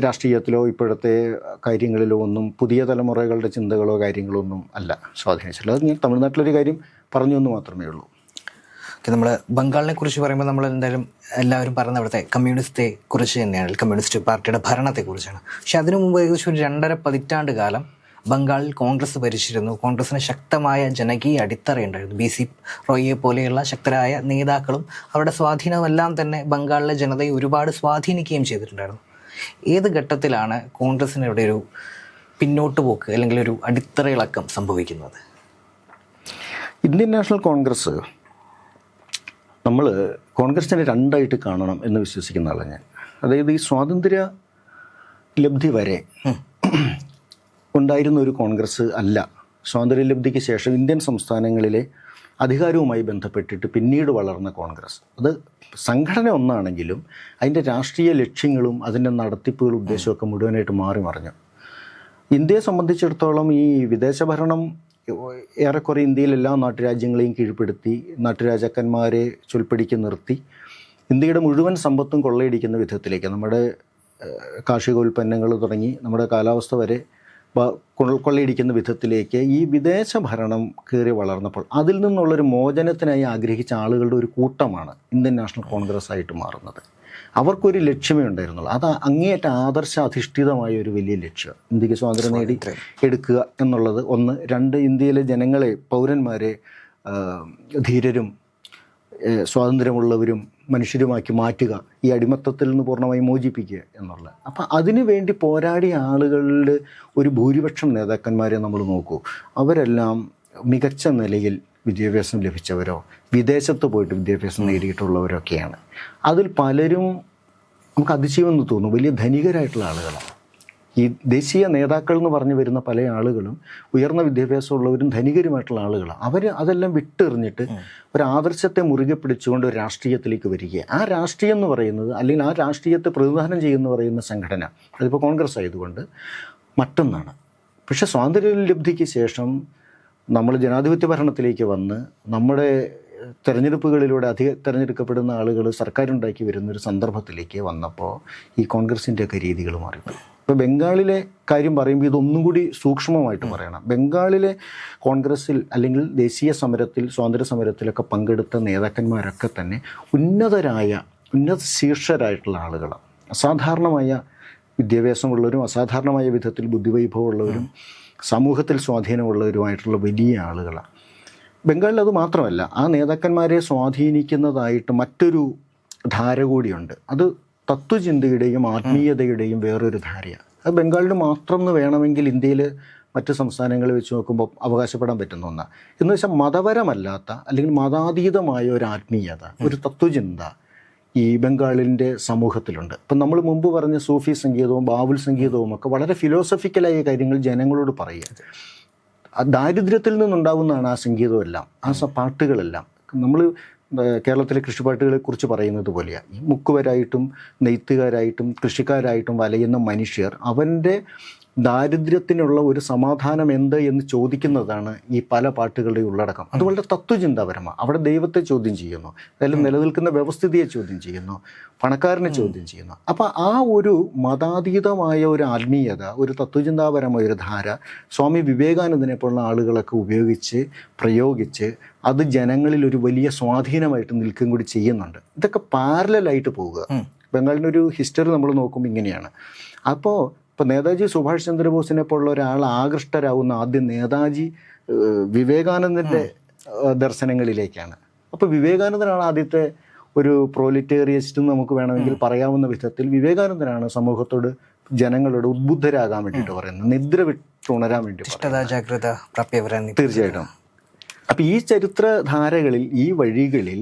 രാഷ്ട്രീയത്തിലോ ഇപ്പോഴത്തെ കാര്യങ്ങളിലോ ഒന്നും പുതിയ തലമുറകളുടെ ചിന്തകളോ കാര്യങ്ങളോ ഒന്നും അല്ല സ്വാധീനിച്ചിട്ടുള്ളത്. അത് ഞാൻ തമിഴ്നാട്ടിലൊരു കാര്യം പറഞ്ഞു എന്ന് മാത്രമേ ഉള്ളൂ. നമ്മൾ ബംഗാളിനെ കുറിച്ച് പറയുമ്പോൾ നമ്മൾ എന്തായാലും എല്ലാവരും പറയുന്ന അവിടുത്തെ കമ്മ്യൂണിസ്റ്റത്തെ കുറിച്ച് തന്നെയാണ്, കമ്മ്യൂണിസ്റ്റ് പാർട്ടിയുടെ ഭരണത്തെക്കുറിച്ചാണ്. പക്ഷെ അതിനു മുമ്പ് ഏകദേശം ഒരു 2.5 പതിറ്റാണ്ട് കാലം ബംഗാളിൽ കോൺഗ്രസ് ഭരിച്ചിരുന്നു. കോൺഗ്രസിന് ശക്തമായ ജനകീയ അടിത്തറയുണ്ടായിരുന്നു. BC റോയിയെ പോലെയുള്ള ശക്തരായ നേതാക്കളും അവരുടെ സ്വാധീനമെല്ലാം തന്നെ ബംഗാളിലെ ജനതയെ ഒരുപാട് സ്വാധീനിക്കുകയും ചെയ്തിട്ടുണ്ടായിരുന്നു. ഏത് ഘട്ടത്തിലാണ് കോൺഗ്രസിന് ഇവിടെ ഒരു പിന്നോട്ട് പോക്ക് അല്ലെങ്കിൽ ഒരു അടിത്തറയിളക്കം സംഭവിക്കുന്നത്? ഇന്ത്യൻ നാഷണൽ കോൺഗ്രസ്, നമ്മൾ കോൺഗ്രസിനെ 2ആയിട്ട് കാണണം എന്ന് വിശ്വസിക്കുന്ന ആളാണ് ഞാൻ. അതായത് ഈ സ്വാതന്ത്ര്യ ലബ്ധി വരെ ഉണ്ടായിരുന്ന ഒരു കോൺഗ്രസ് അല്ല സ്വാതന്ത്ര്യലബ്ധിക്ക് ശേഷം ഇന്ത്യൻ സംസ്ഥാനങ്ങളിലെ അധികാരവുമായി ബന്ധപ്പെട്ടിട്ട് പിന്നീട് വളർന്ന കോൺഗ്രസ്. അത് സംഘടന ഒന്നാണെങ്കിലും അതിൻ്റെ രാഷ്ട്രീയ ലക്ഷ്യങ്ങളും അതിൻ്റെ നടത്തിപ്പുകളും ഉദ്ദേശമൊക്കെ മുഴുവനായിട്ട് മാറി മറിഞ്ഞു. ഇന്ത്യയെ സംബന്ധിച്ചിടത്തോളം ഈ വിദേശ ഭരണം ഏറെക്കുറെ ഇന്ത്യയിൽ എല്ലാ നാട്ടുരാജ്യങ്ങളെയും കീഴ്പ്പെടുത്തി, നാട്ടുരാജാക്കന്മാരെ ചൊൽപ്പടിക്ക് നിർത്തി ഇന്ത്യയുടെ മുഴുവൻ സമ്പത്തും കൊള്ളയടിക്കുന്ന വിധത്തിലേക്ക്, നമ്മുടെ കാർഷികോൽപ്പന്നങ്ങൾ തുടങ്ങി നമ്മുടെ കാലാവസ്ഥ വരെ കൊള്ളയടിക്കുന്ന വിധത്തിലേക്ക് ഈ വിദേശ ഭരണം കയറി വളർന്നപ്പോൾ അതിൽ നിന്നുള്ളൊരു മോചനത്തിനായി ആഗ്രഹിച്ച ആളുകളുടെ ഒരു കൂട്ടമാണ് ഇന്ത്യൻ നാഷണൽ കോൺഗ്രസ് ആയിട്ട് മാറുന്നത്. അവർക്കൊരു ലക്ഷ്യമേ ഉണ്ടായിരുന്നുള്ളൂ. അത് അങ്ങേയറ്റ ആദർശ അധിഷ്ഠിതമായ ഒരു വലിയ ലക്ഷ്യം, ഇന്ത്യക്ക് സ്വാതന്ത്ര്യം നേടി എടുക്കുക എന്നുള്ളത് ഒന്ന്. രണ്ട്, ഇന്ത്യയിലെ ജനങ്ങളെ, പൗരന്മാരെ ധീരരും സ്വാതന്ത്ര്യമുള്ളവരും മനുഷ്യരുമാക്കി മാറ്റുക, ഈ അടിമത്തത്തിൽ നിന്ന് പൂർണ്ണമായി മോചിപ്പിക്കുക എന്നുള്ളത്. അപ്പം അതിനു വേണ്ടി പോരാടിയ ആളുകളിൽ ഒരു ഭൂരിപക്ഷം നേതാക്കന്മാരെ നമ്മൾ നോക്കൂ, അവരെല്ലാം മികച്ച നിലയിൽ വിദ്യാഭ്യാസം ലഭിച്ചവരോ വിദേശത്ത് പോയിട്ട് വിദ്യാഭ്യാസം നേടിയിട്ടുള്ളവരൊക്കെയാണ്. അതിൽ പലരും നമുക്ക് അതിശയമെന്ന് തോന്നും, വലിയ ധനികരായിട്ടുള്ള ആളുകളാണ്. ഈ ദേശീയ നേതാക്കൾ എന്ന് പറഞ്ഞു വരുന്ന പല ആളുകളും ഉയർന്ന വിദ്യാഭ്യാസമുള്ളവരും ധനികരുമായിട്ടുള്ള ആളുകളാണ്. അവർ അതെല്ലാം വിട്ടെറിഞ്ഞിട്ട് ഒരു ആദർശത്തെ മുറുകെ പിടിച്ചുകൊണ്ട് ഒരു രാഷ്ട്രീയത്തിലേക്ക് വരിക. ആ രാഷ്ട്രീയം എന്ന് പറയുന്നത്, അല്ലെങ്കിൽ ആ രാഷ്ട്രീയത്തെ പ്രതിനിധാനം ചെയ്യുന്ന പറയുന്ന സംഘടന, അതിപ്പോൾ കോൺഗ്രസ് ആയതുകൊണ്ട് മറ്റൊന്നാണ്. പക്ഷേ സ്വാതന്ത്ര്യലബ്ധിക്ക് ശേഷം നമ്മൾ ജനാധിപത്യ ഭരണത്തിലേക്ക് വന്ന് നമ്മുടെ തെരഞ്ഞെടുപ്പുകളിലൂടെ തിരഞ്ഞെടുക്കപ്പെടുന്ന ആളുകൾ സർക്കാരുണ്ടാക്കി വരുന്നൊരു സന്ദർഭത്തിലേക്ക് വന്നപ്പോൾ ഈ കോൺഗ്രസിൻ്റെയൊക്കെ രീതികൾ മാറിപ്പോയി. ഇപ്പോൾ ബംഗാളിലെ കാര്യം പറയുമ്പോൾ ഇതൊന്നും കൂടി സൂക്ഷ്മമായിട്ട് പറയണം. ബംഗാളിലെ കോൺഗ്രസ്സിൽ അല്ലെങ്കിൽ ദേശീയ സമരത്തിൽ, സ്വാതന്ത്ര്യ സമരത്തിലൊക്കെ പങ്കെടുത്ത നേതാക്കന്മാരൊക്കെ തന്നെ ഉന്നത ശീർഷരായിട്ടുള്ള ആളുകളാണ്. അസാധാരണമായ വിദ്യാഭ്യാസമുള്ളവരും അസാധാരണമായ വിധത്തിൽ ബുദ്ധിവൈഭവമുള്ളവരും സമൂഹത്തിൽ സ്വാധീനമുള്ളവരുമായിട്ടുള്ള വലിയ ആളുകളാണ്. ബംഗാളിൽ അത് മാത്രമല്ല, ആ നേതാക്കന്മാരെ സ്വാധീനിക്കുന്നതായിട്ട് മറ്റൊരു ധാര കൂടിയുണ്ട്. അത് തത്വചിന്തയുടെയും ആത്മീയതയുടെയും വേറൊരു ധാരയാണ്. അത് ബംഗാളിന് മാത്രം എന്ന് വേണമെങ്കിൽ ഇന്ത്യയിൽ മറ്റ് സംസ്ഥാനങ്ങളെ വെച്ച് നോക്കുമ്പോൾ അവകാശപ്പെടാൻ പറ്റുന്ന ഒന്നാണ്. എന്ന് വെച്ചാൽ മതപരമല്ലാത്ത അല്ലെങ്കിൽ മതാതീതമായ ഒരു ആത്മീയത, ഒരു തത്വചിന്ത ഈ ബംഗാളിൻ്റെ സമൂഹത്തിലുണ്ട്. ഇപ്പം നമ്മൾ മുമ്പ് പറഞ്ഞ സൂഫി സംഗീതവും ബാവുൽ സംഗീതവും ഒക്കെ വളരെ ഫിലോസഫിക്കലായ കാര്യങ്ങൾ ജനങ്ങളോട് പറയുക. ദാരിദ്ര്യത്തിൽ നിന്നുണ്ടാകുന്നതാണ് ആ സംഗീതമെല്ലാം, ആ പാട്ടുകളെല്ലാം. നമ്മൾ കേരളത്തിലെ കൃഷിപ്പാട്ടുകളെ കുറിച്ച് പറയുന്നത് പോലെയാണ്. ഈ മുക്കുവരായിട്ടും നെയ്ത്തുകാരായിട്ടും കൃഷിക്കാരായിട്ടും വലയുന്ന മനുഷ്യർ അവൻ്റെ ദാരിദ്ര്യത്തിനുള്ള ഒരു സമാധാനം എന്ത് എന്ന് ചോദിക്കുന്നതാണ് ഈ പല പാട്ടുകളുടെ ഉള്ളടക്കം. അത് വളരെ തത്വചിന്താപരമാണ്. അവിടെ ദൈവത്തെ ചോദ്യം ചെയ്യുന്നു, അതിൽ നിലനിൽക്കുന്ന വ്യവസ്ഥിതിയെ ചോദ്യം ചെയ്യുന്നു, പണക്കാരനെ ചോദ്യം ചെയ്യുന്നു. അപ്പോൾ ആ ഒരു മതാതീതമായ ഒരു ആത്മീയത, ഒരു തത്വചിന്താപരമായ ഒരു ധാര സ്വാമി വിവേകാനന്ദനെ പോലുള്ള ആളുകളൊക്കെ പ്രയോഗിച്ച് അത് ജനങ്ങളിൽ ഒരു വലിയ സ്വാധീനമായിട്ട് നിൽക്കുകയും കൂടി ചെയ്യുന്നുണ്ട്. ഇതൊക്കെ പാരലായിട്ട് പോവുക. ബംഗാളിൻ്റെ ഒരു ഹിസ്റ്ററി നമ്മൾ നോക്കുമ്പോൾ ഇങ്ങനെയാണ്. ഇപ്പോൾ നേതാജി സുഭാഷ് ചന്ദ്രബോസിനെ പോലുള്ള ഒരാൾ ആകൃഷ്ടരാകുന്ന ആദ്യം നേതാജി വിവേകാനന്ദൻ്റെ ദർശനങ്ങളിലേക്കാണ്. അപ്പോൾ വിവേകാനന്ദനാണ് ആദ്യത്തെ ഒരു പ്രോലിറ്റേറിയസ്റ്റ് എന്ന് നമുക്ക് വേണമെങ്കിൽ പറയാവുന്ന വിധത്തിൽ വിവേകാനന്ദനാണ് സമൂഹത്തോട്, ജനങ്ങളോട് ഉദ്ബുദ്ധരാകാൻ വേണ്ടിയിട്ട് പറയുന്നത്, നിദ്ര വിട്ടുണരാൻ വേണ്ടി. തീർച്ചയായിട്ടും. അപ്പം ഈ ചരിത്രധാരകളിൽ, ഈ വഴികളിൽ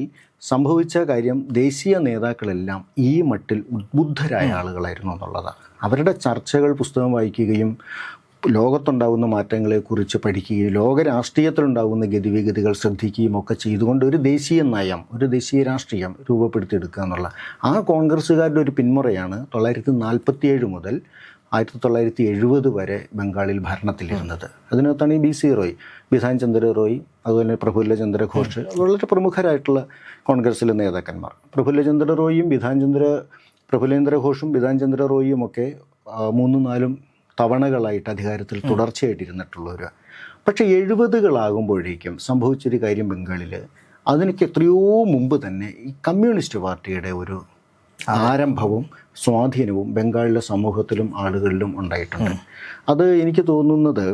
സംഭവിച്ച കാര്യം, ദേശീയ നേതാക്കളെല്ലാം ഈ മട്ടിൽ ഉദ്ബുദ്ധരായ ആളുകളായിരുന്നു എന്നുള്ളതാണ്. അവരുടെ ചർച്ചകൾ പുസ്തകം വായിക്കുകയും ലോകത്തുണ്ടാകുന്ന മാറ്റങ്ങളെക്കുറിച്ച് പഠിക്കുകയും ലോക രാഷ്ട്രീയത്തിലുണ്ടാകുന്ന ഗതിവിഗതികൾ ശ്രദ്ധിക്കുകയും ഒക്കെ ചെയ്തുകൊണ്ട് ഒരു ദേശീയ നയം, ഒരു ദേശീയ രാഷ്ട്രീയം രൂപപ്പെടുത്തിയെടുക്കുക എന്നുള്ള ആ കോൺഗ്രസ്സുകാരുടെ ഒരു പിന്മുറയാണ് 1947 മുതൽ 1970 വരെ ബംഗാളിൽ ഭരണത്തിലിരുന്നത്. അതിനകത്താണ് ഈ BC റോയ്, ബിധാൻ ചന്ദ്ര റോയ്, അതുപോലെ പ്രഫുല്ല ചന്ദ്ര ഘോഷ്, വളരെ പ്രമുഖരായിട്ടുള്ള കോൺഗ്രസ്സിലെ നേതാക്കന്മാർ. പ്രഫുല്ല ചന്ദ്ര റോയും പ്രഫുല്ലേന്ദ്ര ഘോഷും ബിധാൻ ചന്ദ്ര റോയും ഒക്കെ 3-4 തവണകളായിട്ട് അധികാരത്തിൽ തുടർച്ചയായിട്ടിരുന്നിട്ടുള്ളവർ. പക്ഷേ 70കളാകുമ്പോഴേക്കും സംഭവിച്ചൊരു കാര്യം ബംഗാളിൽ, അതിനൊക്കെ എത്രയോ മുമ്പ് തന്നെ ഈ കമ്മ്യൂണിസ്റ്റ് പാർട്ടിയുടെ ഒരു ആരംഭവും സ്വാധീനവും ബംഗാളിലെ സമൂഹത്തിലും ആളുകളിലും ഉണ്ടായിട്ടുണ്ട്. അത് എനിക്ക് തോന്നുന്നത്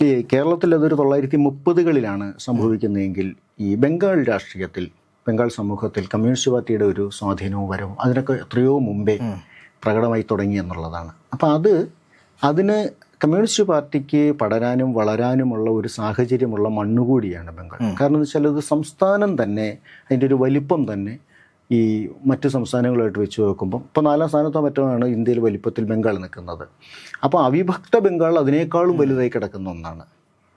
ഈ കേരളത്തിൽ അതൊരു 1930കളിലാണ് സംഭവിക്കുന്നതെങ്കിൽ ഈ ബംഗാൾ രാഷ്ട്രീയത്തിൽ, ബംഗാൾ സമൂഹത്തിൽ കമ്മ്യൂണിസ്റ്റ് പാർട്ടിയുടെ ഒരു സ്വാധീനവും വരവും അതിനൊക്കെ എത്രയോ മുമ്പേ പ്രകടമായി തുടങ്ങി എന്നുള്ളതാണ്. അപ്പോൾ അതിന് കമ്മ്യൂണിസ്റ്റ് പാർട്ടിക്ക് പടരാനും വളരാനുമുള്ള ഒരു സാഹചര്യമുള്ള മണ്ണുകൂടിയാണ് ബംഗാൾ. കാരണം എന്ന് വെച്ചാൽ അത് സംസ്ഥാനം തന്നെ, അതിൻ്റെ ഒരു വലിപ്പം തന്നെ ഈ മറ്റ് സംസ്ഥാനങ്ങളുമായിട്ട് വെച്ച് നോക്കുമ്പം ഇപ്പോൾ 4ാം സ്ഥാനത്തോ മറ്റോ ആണ് ഇന്ത്യയിൽ വലിപ്പത്തിൽ ബംഗാൾ നിൽക്കുന്നത്. അപ്പോൾ അവിഭക്ത ബംഗാൾ അതിനേക്കാളും വലുതായി കിടക്കുന്ന ഒന്നാണ്.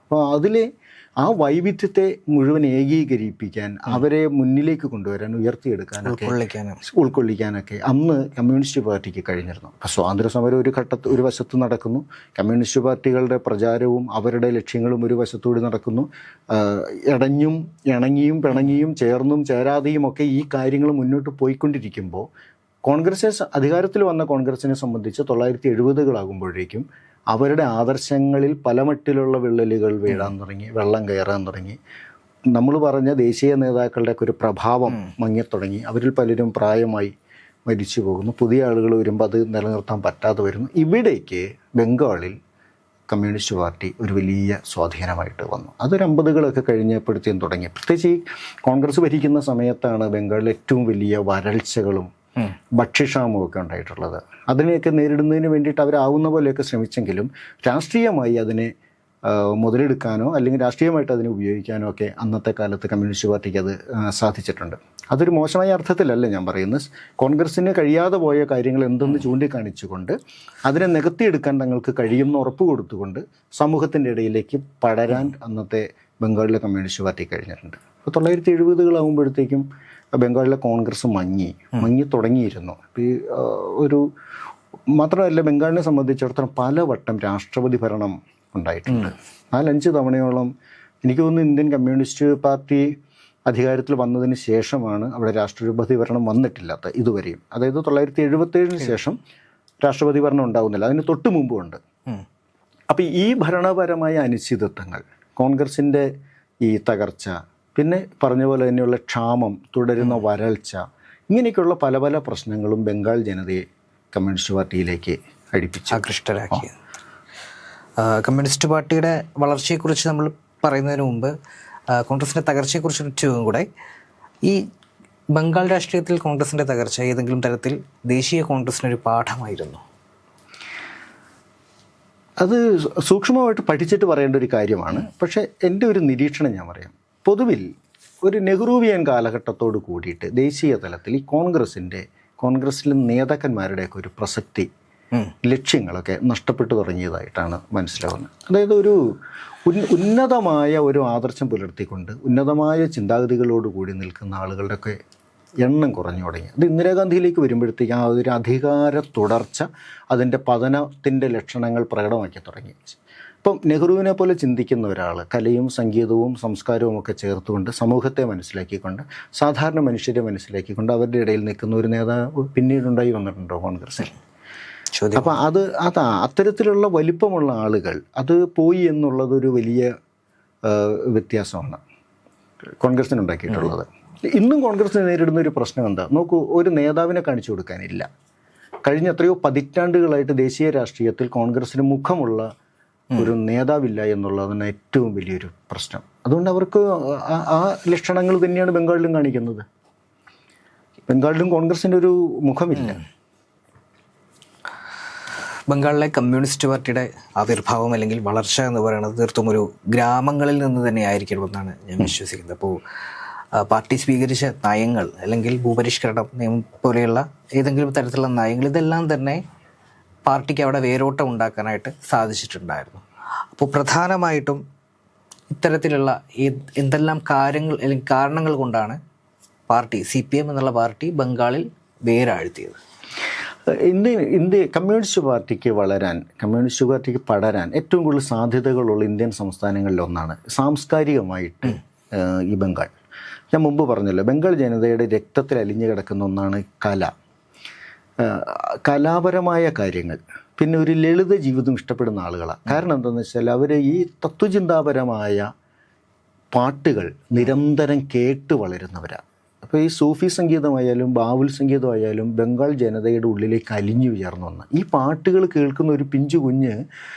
അപ്പോൾ അതിലെ ആ വൈവിധ്യത്തെ മുഴുവൻ ഏകീകരിപ്പിക്കാൻ, അവരെ മുന്നിലേക്ക് കൊണ്ടുവരാൻ, ഉയർത്തിയെടുക്കാനൊക്കെ, ഉൾക്കൊള്ളിക്കാനൊക്കെ അന്ന് കമ്മ്യൂണിസ്റ്റ് പാർട്ടിക്ക് കഴിഞ്ഞിരുന്നു. അപ്പോൾ സ്വാതന്ത്ര്യ സമരം ഒരു വശത്ത് നടക്കുന്നു, കമ്മ്യൂണിസ്റ്റ് പാർട്ടികളുടെ പ്രചാരവും അവരുടെ ലക്ഷ്യങ്ങളും ഒരു വശത്തുകൂടി നടക്കുന്നു. ഇടഞ്ഞും ഇണങ്ങിയും പിണങ്ങിയും ചേർന്നും ചേരാതെയും ഒക്കെ ഈ കാര്യങ്ങൾ മുന്നോട്ട് പോയിക്കൊണ്ടിരിക്കുമ്പോൾ അധികാരത്തിൽ വന്ന കോൺഗ്രസിനെ സംബന്ധിച്ച് 1970കളാകുമ്പോഴേക്കും അവരുടെ ആദർശങ്ങളിൽ പല മട്ടിലുള്ള വിള്ളലുകൾ വീഴാൻ തുടങ്ങി, വെള്ളം കയറാൻ തുടങ്ങി. നമ്മൾ പറഞ്ഞ ദേശീയ നേതാക്കളുടെയൊക്കെ ഒരു പ്രഭാവം മങ്ങിത്തുടങ്ങി. അവരിൽ പലരും പ്രായമായി മരിച്ചു പോകുന്നു. പുതിയ ആളുകൾ വരുമ്പോൾ അത് നിലനിർത്താൻ പറ്റാതെ വരുന്നു. ഇവിടേക്ക് ബംഗാളിൽ കമ്മ്യൂണിസ്റ്റ് പാർട്ടി ഒരു വലിയ സ്വാധീനമായിട്ട് വന്നു. അതൊരു 50കളൊക്കെ കഴിഞ്ഞപ്പോഴത്തേക്കും തുടങ്ങി. പ്രത്യേകിച്ച് ഈ കോൺഗ്രസ് ഭരിക്കുന്ന സമയത്താണ് ബംഗാളിൽ ഏറ്റവും വലിയ വരൾച്ചകളും ഭക്ഷ്യക്ഷാമവും ഒക്കെ ഉണ്ടായിട്ടുള്ളത്. അതിനെയൊക്കെ നേരിടുന്നതിന് വേണ്ടിയിട്ട് അവരാവുന്ന പോലെയൊക്കെ ശ്രമിച്ചെങ്കിലും രാഷ്ട്രീയമായി അതിനെ മുതലെടുക്കാനോ അല്ലെങ്കിൽ രാഷ്ട്രീയമായിട്ട് അതിനെ ഉപയോഗിക്കാനോ ഒക്കെ അന്നത്തെ കാലത്ത് കമ്മ്യൂണിസ്റ്റ് പാർട്ടിക്ക് അത് സാധിച്ചിട്ടുണ്ട്. അതൊരു മോശമായ അർത്ഥത്തിലല്ല ഞാൻ പറയുന്നത്. കോൺഗ്രസ്സിന് കഴിയാതെ പോയ കാര്യങ്ങൾ എന്തെന്ന് ചൂണ്ടിക്കാണിച്ചുകൊണ്ട് അതിനെ നികത്തിയെടുക്കാൻ തങ്ങൾക്ക് കഴിയുമെന്ന് ഉറപ്പ് കൊടുത്തുകൊണ്ട് സമൂഹത്തിൻ്റെ ഇടയിലേക്ക് പടരാൻ അന്നത്തെ ബംഗാളിലെ കമ്മ്യൂണിസ്റ്റ് പാർട്ടി കഴിഞ്ഞിട്ടുണ്ട്. അപ്പോൾ 1970കളാകുമ്പോഴത്തേക്കും ബംഗാളിലെ കോൺഗ്രസ് മങ്ങി തുടങ്ങിയിരുന്നു. ഈ ഒരു മാത്രമല്ല, ബംഗാളിനെ സംബന്ധിച്ചിടത്തോളം പലവട്ടം രാഷ്ട്രപതി ഭരണം ഉണ്ടായിട്ടുണ്ട്. 4-5 തവണയോളം എനിക്ക് തോന്നുന്നു ഇന്ത്യൻ കമ്മ്യൂണിസ്റ്റ് പാർട്ടി അധികാരത്തിൽ വന്നതിന് ശേഷമാണ് അവിടെ രാഷ്ട്രപതി ഭരണം വന്നിട്ടില്ലാത്ത ഇതുവരെയും. അതായത് 1977 ശേഷം രാഷ്ട്രപതി ഭരണം ഉണ്ടാകുന്നില്ല, അതിന് തൊട്ട് മുമ്പും ഉണ്ട്. അപ്പോൾ ഈ ഭരണപരമായ അനിശ്ചിതത്വങ്ങൾ, കോൺഗ്രസിൻ്റെ ഈ തകർച്ച, പിന്നെ പറഞ്ഞ പോലെ തന്നെയുള്ള ക്ഷാമം, തുടരുന്ന വരൾച്ച, ഇങ്ങനെയൊക്കെയുള്ള പല പല പ്രശ്നങ്ങളും ബംഗാൾ ജനതയെ കമ്മ്യൂണിസ്റ്റ് പാർട്ടിയിലേക്ക് ആകൃഷ്ടരാക്കി. കമ്മ്യൂണിസ്റ്റ് പാർട്ടിയുടെ വളർച്ചയെക്കുറിച്ച് നമ്മൾ പറയുന്നതിന് മുമ്പ് കോൺഗ്രസിൻ്റെ തകർച്ചയെക്കുറിച്ച് ചുവം കൂടെ, ഈ ബംഗാൾ രാഷ്ട്രീയത്തിൽ കോൺഗ്രസിൻ്റെ തകർച്ച ഏതെങ്കിലും തരത്തിൽ ദേശീയ കോൺഗ്രസിനൊരു പാഠമായിരുന്നു? അത് സൂക്ഷ്മമായിട്ട് പഠിച്ചിട്ട് പറയേണ്ട ഒരു കാര്യമാണ്. പക്ഷേ എൻ്റെ ഒരു നിരീക്ഷണം ഞാൻ പറയാം. പൊതുവിൽ ഒരു നെഹ്റുവിയൻ കാലഘട്ടത്തോട് കൂടിയിട്ട് ദേശീയ തലത്തിൽ ഈ കോൺഗ്രസിലെ നേതാക്കന്മാരുടെയൊക്കെ ഒരു പ്രസക്തി, ലക്ഷ്യങ്ങളൊക്കെ നഷ്ടപ്പെട്ടു തുടങ്ങിയതായിട്ടാണ് മനസ്സിലാവുന്നത്. അതായത് ഒരു ഉന്നതമായ ഒരു ആദർശം പുലർത്തിക്കൊണ്ട് ഉന്നതമായ ചിന്താഗതികളോടുകൂടി നിൽക്കുന്ന ആളുകളുടെയൊക്കെ എണ്ണം കുറഞ്ഞു തുടങ്ങി. അത് ഇന്ദിരാഗാന്ധിയിലേക്ക് വരുമ്പോഴത്തേക്കും ആ ഒരു അധികാര തുടർച്ച അതിൻ്റെ പതനത്തിൻ്റെ ലക്ഷണങ്ങൾ പ്രകടമാക്കി തുടങ്ങി. ഇപ്പം നെഹ്റുവിനെ പോലെ ചിന്തിക്കുന്ന ഒരാൾ കലയും സംഗീതവും സംസ്കാരവും ഒക്കെ ചേർത്തുകൊണ്ട് സമൂഹത്തെ മനസ്സിലാക്കിക്കൊണ്ട് സാധാരണ മനുഷ്യരെ മനസ്സിലാക്കിക്കൊണ്ട് അവരുടെ ഇടയിൽ നിൽക്കുന്ന ഒരു നേതാവ് പിന്നീടുണ്ടായി വന്നിട്ടുണ്ടോ കോൺഗ്രസ്സിൽ? അപ്പം അത്തരത്തിലുള്ള വലിപ്പമുള്ള ആളുകൾ അത് പോയി എന്നുള്ളതൊരു വലിയ വ്യത്യാസമാണ് കോൺഗ്രസ്സിനുണ്ടാക്കിയിട്ടുള്ളത്. ഇന്നും കോൺഗ്രസ് നേരിടുന്ന ഒരു പ്രശ്നം എന്താ നോക്കൂ, ഒരു നേതാവിനെ കാണിച്ചു കൊടുക്കാനില്ല. കഴിഞ്ഞ എത്രയോ പതിറ്റാണ്ടുകളായിട്ട് ദേശീയ രാഷ്ട്രീയത്തിൽ കോൺഗ്രസ്സിന് മുഖമുള്ള ഒരു നേതാവില്ല എന്നുള്ളതാണ് ഏറ്റവും വലിയൊരു പ്രശ്നം. അതുകൊണ്ട് അവർക്ക് ആ ലക്ഷണങ്ങൾ തന്നെയാണ് ബംഗാളിലും കാണിക്കുന്നത്. ബംഗാളിലും കോൺഗ്രസിൻ്റെ ഒരു മുഖമില്ല. ബംഗാളിലെ കമ്മ്യൂണിസ്റ്റ് പാർട്ടിയുടെ ആവിർഭാവം അല്ലെങ്കിൽ വളർച്ച എന്ന് പറയുന്നത് തീർത്തും ഒരു ഗ്രാമങ്ങളിൽ നിന്ന് തന്നെ ആയിരിക്കണമെന്നാണ് ഞാൻ വിശ്വസിക്കുന്നത്. അപ്പോൾ പാർട്ടി സ്വീകരിച്ച നയങ്ങൾ അല്ലെങ്കിൽ ഭൂപരിഷ്കരണം നിയമം പോലെയുള്ള ഏതെങ്കിലും തരത്തിലുള്ള നയങ്ങൾ, ഇതെല്ലാം തന്നെ പാർട്ടിക്ക് അവിടെ വേരോട്ടം ഉണ്ടാക്കാനായിട്ട് സാധിച്ചിട്ടുണ്ടായിരുന്നു. അപ്പോൾ പ്രധാനമായിട്ടും ഇത്തരത്തിലുള്ള എന്തെല്ലാം കാര്യങ്ങൾ അല്ലെങ്കിൽ കാരണങ്ങൾ കൊണ്ടാണ് പാർട്ടി CPM എന്നുള്ള പാർട്ടി ബംഗാളിൽ വേരാഴ്ത്തിയത്? ഇന്ത്യ കമ്മ്യൂണിസ്റ്റ് പാർട്ടിക്ക് വളരാൻ, കമ്മ്യൂണിസ്റ്റ് പാർട്ടിക്ക് പടരാൻ ഏറ്റവും കൂടുതൽ സാധ്യതകളുള്ള ഇന്ത്യൻ സംസ്ഥാനങ്ങളിലൊന്നാണ് സാംസ്കാരികമായിട്ട് ഈ ബംഗാൾ. ഞാൻ മുമ്പ് പറഞ്ഞല്ലോ, ബംഗാൾ ജനതയുടെ രക്തത്തിൽ അലിഞ്ഞു കിടക്കുന്ന ഒന്നാണ് കലാപരമായ കാര്യങ്ങൾ. പിന്നെ ഒരു ലളിത ജീവിതം ഇഷ്ടപ്പെടുന്ന ആളുകളാണ്. കാരണം എന്താണെന്ന് വെച്ചാൽ അവർ ഈ തത്വചിന്താപരമായ പാട്ടുകൾ നിരന്തരം കേട്ട് വളരുന്നവരാണ്. അപ്പോൾ ഈ സൂഫി സംഗീതമായാലും ബാവുൽ സംഗീതമായാലും ബംഗാൾ ജനതയുടെ ഉള്ളിലേക്ക് അലിഞ്ഞു ഉയർന്നു വന്ന ഈ പാട്ടുകൾ കേൾക്കുന്ന ഒരു പിഞ്ചു കുഞ്ഞ്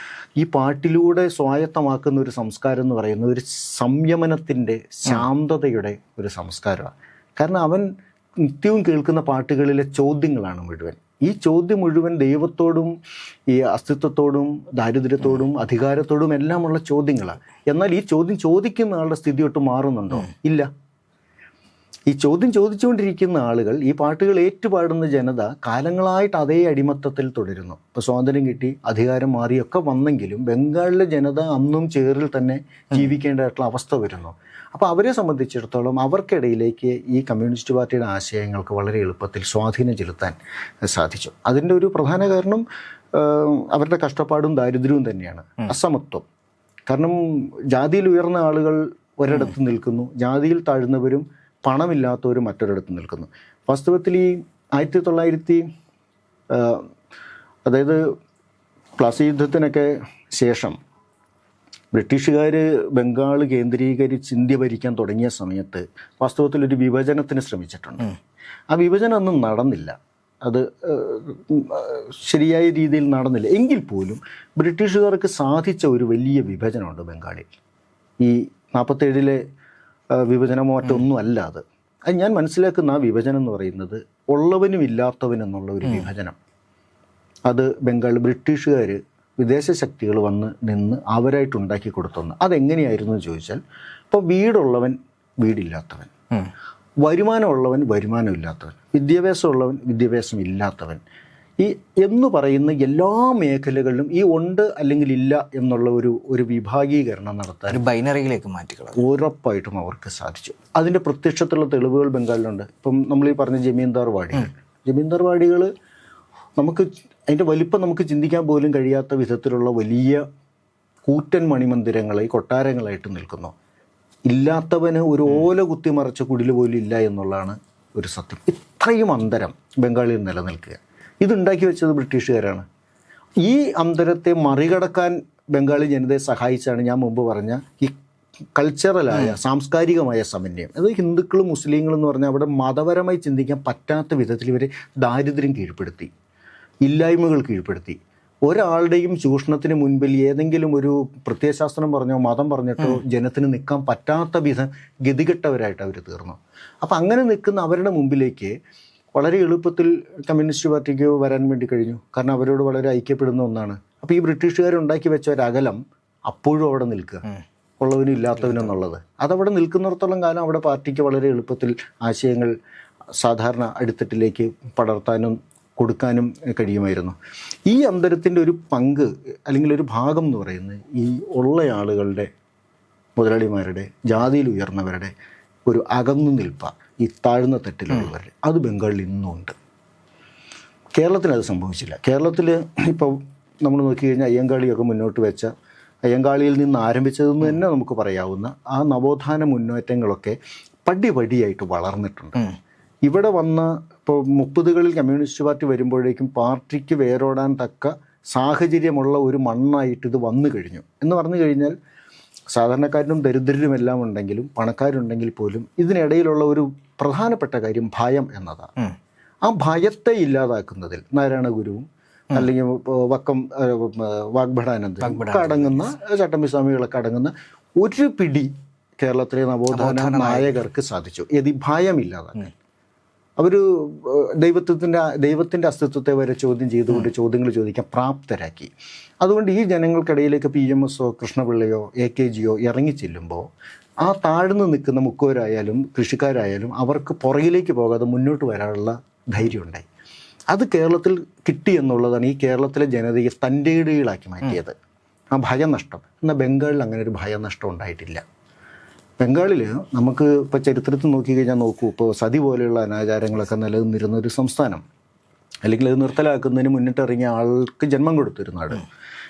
ഈ പാട്ടിലൂടെ സ്വായത്തമാക്കുന്ന ഒരു സംസ്കാരം എന്ന് പറയുന്നത് ഒരു സംയമനത്തിൻ്റെ, ശാന്തതയുടെ ഒരു സംസ്കാരമാണ്. കാരണം അവൻ നിത്യവും കേൾക്കുന്ന പാട്ടുകളിലെ ചോദ്യങ്ങളാണ് മുഴുവൻ. ഈ ചോദ്യം മുഴുവൻ ദൈവത്തോടും ഈ അസ്തിത്വത്തോടും ദാരിദ്ര്യത്തോടും അധികാരത്തോടും എല്ലാമുള്ള ചോദ്യങ്ങളാണ്. എന്നാൽ ഈ ചോദ്യം ചോദിക്കുന്ന ആളുടെ സ്ഥിതി ഒട്ട് മാറുന്നുണ്ടോ? ഇല്ല. ഈ ചോദ്യം ചോദിച്ചുകൊണ്ടിരിക്കുന്ന ആളുകൾ, ഈ പാട്ടുകൾ ഏറ്റുപാടുന്ന ജനത കാലങ്ങളായിട്ട് അതേ അടിമത്തത്തിൽ തുടരുന്നു. ഇപ്പോൾ സ്വാതന്ത്ര്യം കിട്ടി, അധികാരം മാറിയൊക്കെ വന്നെങ്കിലും ബംഗാളിലെ ജനത അന്നും ചേറിൽ തന്നെ ജീവിക്കേണ്ടതായിട്ടുള്ള അവസ്ഥ വരുന്നു. അപ്പോൾ അവരെ സംബന്ധിച്ചിടത്തോളം അവർക്കിടയിലേക്ക് ഈ കമ്മ്യൂണിസ്റ്റ് പാർട്ടിയുടെ ആശയങ്ങൾക്ക് വളരെ എളുപ്പത്തിൽ സ്വാധീനം ചെലുത്താൻ സാധിച്ചു. അതിൻ്റെ ഒരു പ്രധാന കാരണം അവരുടെ കഷ്ടപ്പാടും ദാരിദ്ര്യവും തന്നെയാണ്, അസമത്വം. കാരണം ജാതിയിൽ ഉയർന്ന ആളുകൾ ഒരിടത്ത് നിൽക്കുന്നു, ജാതിയിൽ താഴ്ന്നവരും പണമില്ലാത്തവരും മറ്റൊരിടത്ത് നിൽക്കുന്നു. വാസ്തവത്തിൽ ഈ 1900 അതായത് പ്ലാസി യുദ്ധത്തിനൊക്കെ ശേഷം ബ്രിട്ടീഷുകാർ ബംഗാൾ കേന്ദ്രീകരിച്ച് ഇന്ത്യ ഭരിക്കാൻ തുടങ്ങിയ സമയത്ത് വാസ്തവത്തിൽ ഒരു വിഭജനത്തിന് ശ്രമിച്ചിട്ടുണ്ട്. ആ വിഭജനം ഒന്നും നടന്നില്ല. അത് ശരിയായ രീതിയിൽ നടന്നില്ല. എങ്കിൽ പോലും ബ്രിട്ടീഷുകാർക്ക് സാധിച്ച ഒരു വലിയ വിഭജനമുണ്ട് ബംഗാളിൽ. ഈ 47-ലെ വിഭജനമോ മറ്റൊന്നും അല്ല അത്. ഞാൻ മനസ്സിലാക്കുന്ന ആ വിഭജനം എന്ന് പറയുന്നത് ഉള്ളവനും ഇല്ലാത്തവനെന്നുള്ള ഒരു വിഭജനം. അത് ബംഗാൾ ബ്രിട്ടീഷുകാർ വിദേശ ശക്തികൾ വന്ന് നിന്ന് അവരായിട്ട് ഉണ്ടാക്കി കൊടുത്തെന്ന്. അതെങ്ങനെയായിരുന്നു എന്ന് ചോദിച്ചാൽ, ഇപ്പോൾ വീടുള്ളവൻ വീടില്ലാത്തവൻ, വരുമാനമുള്ളവൻ വരുമാനമില്ലാത്തവൻ, വിദ്യാഭ്യാസമുള്ളവൻ വിദ്യാഭ്യാസം ഇല്ലാത്തവൻ, ഈ എന്ന് പറയുന്ന എല്ലാ മേഖലകളിലും ഈ ഉണ്ട് അല്ലെങ്കിൽ ഇല്ല എന്നുള്ള ഒരു വിഭാഗീകരണം നടത്താൻ ഒരു ബൈനറിയിലേക്ക് മാറ്റിക്കളഞ്ഞു. ഉറപ്പായിട്ടും അവർക്ക് സാധിച്ചു. അതിൻ്റെ പ്രത്യക്ഷത്തിലുള്ള തെളിവുകൾ ബംഗാളിലുണ്ട്. ഇപ്പം നമ്മൾ ഈ പറഞ്ഞ ജമീന്ദാർ വാടികൾ നമുക്ക് അതിൻ്റെ വലിപ്പം നമുക്ക് ചിന്തിക്കാൻ പോലും കഴിയാത്ത വിധത്തിലുള്ള വലിയ കൂറ്റൻ മണിമന്ദിരങ്ങൾ ഈ കൊട്ടാരങ്ങളായിട്ട് നിൽക്കുന്നു. ഇല്ലാത്തവന് ഒരു ഓല കുത്തിമറച്ച കുടിൽ പോലും ഇല്ല എന്നുള്ളതാണ് ഒരു സത്യം. ഇത്രയും അന്തരം ബംഗാളിൽ നിലനിൽക്കുക, ഇതുണ്ടാക്കി വെച്ചത് ബ്രിട്ടീഷുകാരാണ്. ഈ അന്തരത്തെ മറികടക്കാൻ ബംഗാളി ജനതയെ സഹായിച്ചാണ് ഞാൻ മുമ്പ് പറഞ്ഞ ഈ കൾച്ചറലായ സാംസ്കാരികമായ സമന്വയം. അത് ഹിന്ദുക്കളും മുസ്ലിങ്ങളും എന്ന് പറഞ്ഞാൽ അവിടെ മതപരമായി ചിന്തിക്കാൻ പറ്റാത്ത വിധത്തിൽ ഇവരെ ദാരിദ്ര്യം കീഴ്പ്പെടുത്തി, ഇല്ലായ്മകൾ കീഴ്പ്പെടുത്തി. ഒരാളുടെയും ചൂഷണത്തിന് മുൻപിൽ ഏതെങ്കിലും ഒരു പ്രത്യയശാസ്ത്രം പറഞ്ഞോ മതം പറഞ്ഞിട്ടോ ജനത്തിന് നിൽക്കാൻ പറ്റാത്ത വിധം ഗതികെട്ടവരായിട്ട് അവർ തീർന്നു. അപ്പം അങ്ങനെ നിൽക്കുന്ന അവരുടെ മുമ്പിലേക്ക് വളരെ എളുപ്പത്തിൽ കമ്മ്യൂണിസ്റ്റ് പാർട്ടിക്ക് വരാൻ വേണ്ടി കഴിഞ്ഞു. കാരണം അവരോട് വളരെ ഐക്യപ്പെടുന്ന ഒന്നാണ്. അപ്പോൾ ഈ ബ്രിട്ടീഷുകാരുണ്ടാക്കി വെച്ച ഒരു അകലം അപ്പോഴും അവിടെ നിൽക്കുക, ഉള്ളവനും ഇല്ലാത്തവനെന്നുള്ളത്. അതവിടെ നിൽക്കുന്നിടത്തോളം കാലം അവിടെ പാർട്ടിക്ക് വളരെ എളുപ്പത്തിൽ ആശയങ്ങൾ സാധാരണ അടിത്തട്ടിലേക്ക് പടർത്താനും കൊടുക്കാനും കഴിയുമായിരുന്നു. ഈ അന്തരത്തിൻ്റെ ഒരു പങ്ക് അല്ലെങ്കിൽ ഒരു ഭാഗം എന്ന് പറയുന്നത് ഈ ഉള്ള ആളുകളുടെ, മുതലാളിമാരുടെ, ജാതിയിൽ ഉയർന്നവരുടെ ഒരു അകന്നു നിൽപ്പ, ഈ താഴ്ന്ന തട്ടിലുള്ളവരുടെ, അത് ബംഗാളിൽ ഇന്നും ഉണ്ട്. കേരളത്തിൽ അത് സംഭവിച്ചില്ല. കേരളത്തിൽ ഇപ്പോൾ നമ്മൾ നോക്കിക്കഴിഞ്ഞാൽ അയ്യങ്കാളിയൊക്കെ മുന്നോട്ട് വെച്ച, അയ്യങ്കാളിയിൽ നിന്ന് ആരംഭിച്ചതെന്ന് തന്നെ നമുക്ക് പറയാവുന്ന ആ നവോത്ഥാന മുന്നേറ്റങ്ങളൊക്കെ പടിപടിയായിട്ട് വളർന്നിട്ടുണ്ട്. ഇവിടെ വന്ന ഇപ്പോൾ 30കളിൽ കമ്മ്യൂണിസ്റ്റ് പാർട്ടി വരുമ്പോഴേക്കും പാർട്ടിക്ക് വേരോടാൻ തക്ക സാഹചര്യമുള്ള ഒരു മണ്ണായിട്ട് ഇത് വന്നു കഴിഞ്ഞു എന്ന് പറഞ്ഞു കഴിഞ്ഞാൽ, സാധാരണക്കാരനും ദരിദ്രരുമെല്ലാം ഉണ്ടെങ്കിലും പണക്കാരുണ്ടെങ്കിൽ പോലും ഇതിനിടയിലുള്ള ഒരു പ്രധാനപ്പെട്ട കാര്യം ഭയം എന്നതാണ്. ആ ഭയത്തെ ഇല്ലാതാക്കുന്നതിൽ നാരായണ ഗുരുവും അല്ലെങ്കിൽ വക്കം വാഗ്ഭടാനന്ദൻ അടങ്ങുന്ന ചട്ടമ്പിസ്വാമികളൊക്കെ അടങ്ങുന്ന ഒരു പിടി കേരളത്തിലെ നവോത്ഥാന നായകർക്ക് സാധിച്ചു. ഈ ഭയമില്ലാതാക്കാൻ. അവർ ദൈവത്തിൻ്റെ അസ്തിത്വത്തെ വരെ ചോദ്യം ചെയ്തുകൊണ്ട് ചോദ്യങ്ങൾ ചോദിക്കാൻ പ്രാപ്തരാക്കി. അതുകൊണ്ട് ഈ ജനങ്ങൾക്കിടയിലേക്ക് PMS കൃഷ്ണപിള്ളയോ AKGയോ ഇറങ്ങിച്ചെല്ലുമ്പോൾ ആ താഴ്ന്നു നിൽക്കുന്ന മുക്കോരായാലും കൃഷിക്കാരായാലും അവർക്ക് പുറകിലേക്ക് പോകാതെ മുന്നോട്ട് വരാനുള്ള ധൈര്യം ഉണ്ടായി. അത് കേരളത്തിൽ കിട്ടി എന്നുള്ളതാണ് ഈ കേരളത്തിലെ ജനതയെ തൻ്റെയിടയിലാക്കി മാറ്റിയത്, ആ ഭയനഷ്ടം. എന്നാൽ ബംഗാളിൽ അങ്ങനെ ഒരു ഭയനഷ്ടം ഉണ്ടായിട്ടില്ല. ബംഗാളിൽ നമുക്ക് ഇപ്പോൾ ചരിത്രത്തിൽ നോക്കിക്കഴിഞ്ഞാൽ നോക്കൂ, ഇപ്പോൾ സതി പോലെയുള്ള അനാചാരങ്ങളൊക്കെ നിലനിന്നിരുന്ന ഒരു സംസ്ഥാനം, അല്ലെങ്കിൽ അത് നിർത്തലാക്കുന്നതിന് മുന്നിട്ടിറങ്ങിയ ആൾക്ക് ജന്മം കൊടുത്തൊരു നാട്.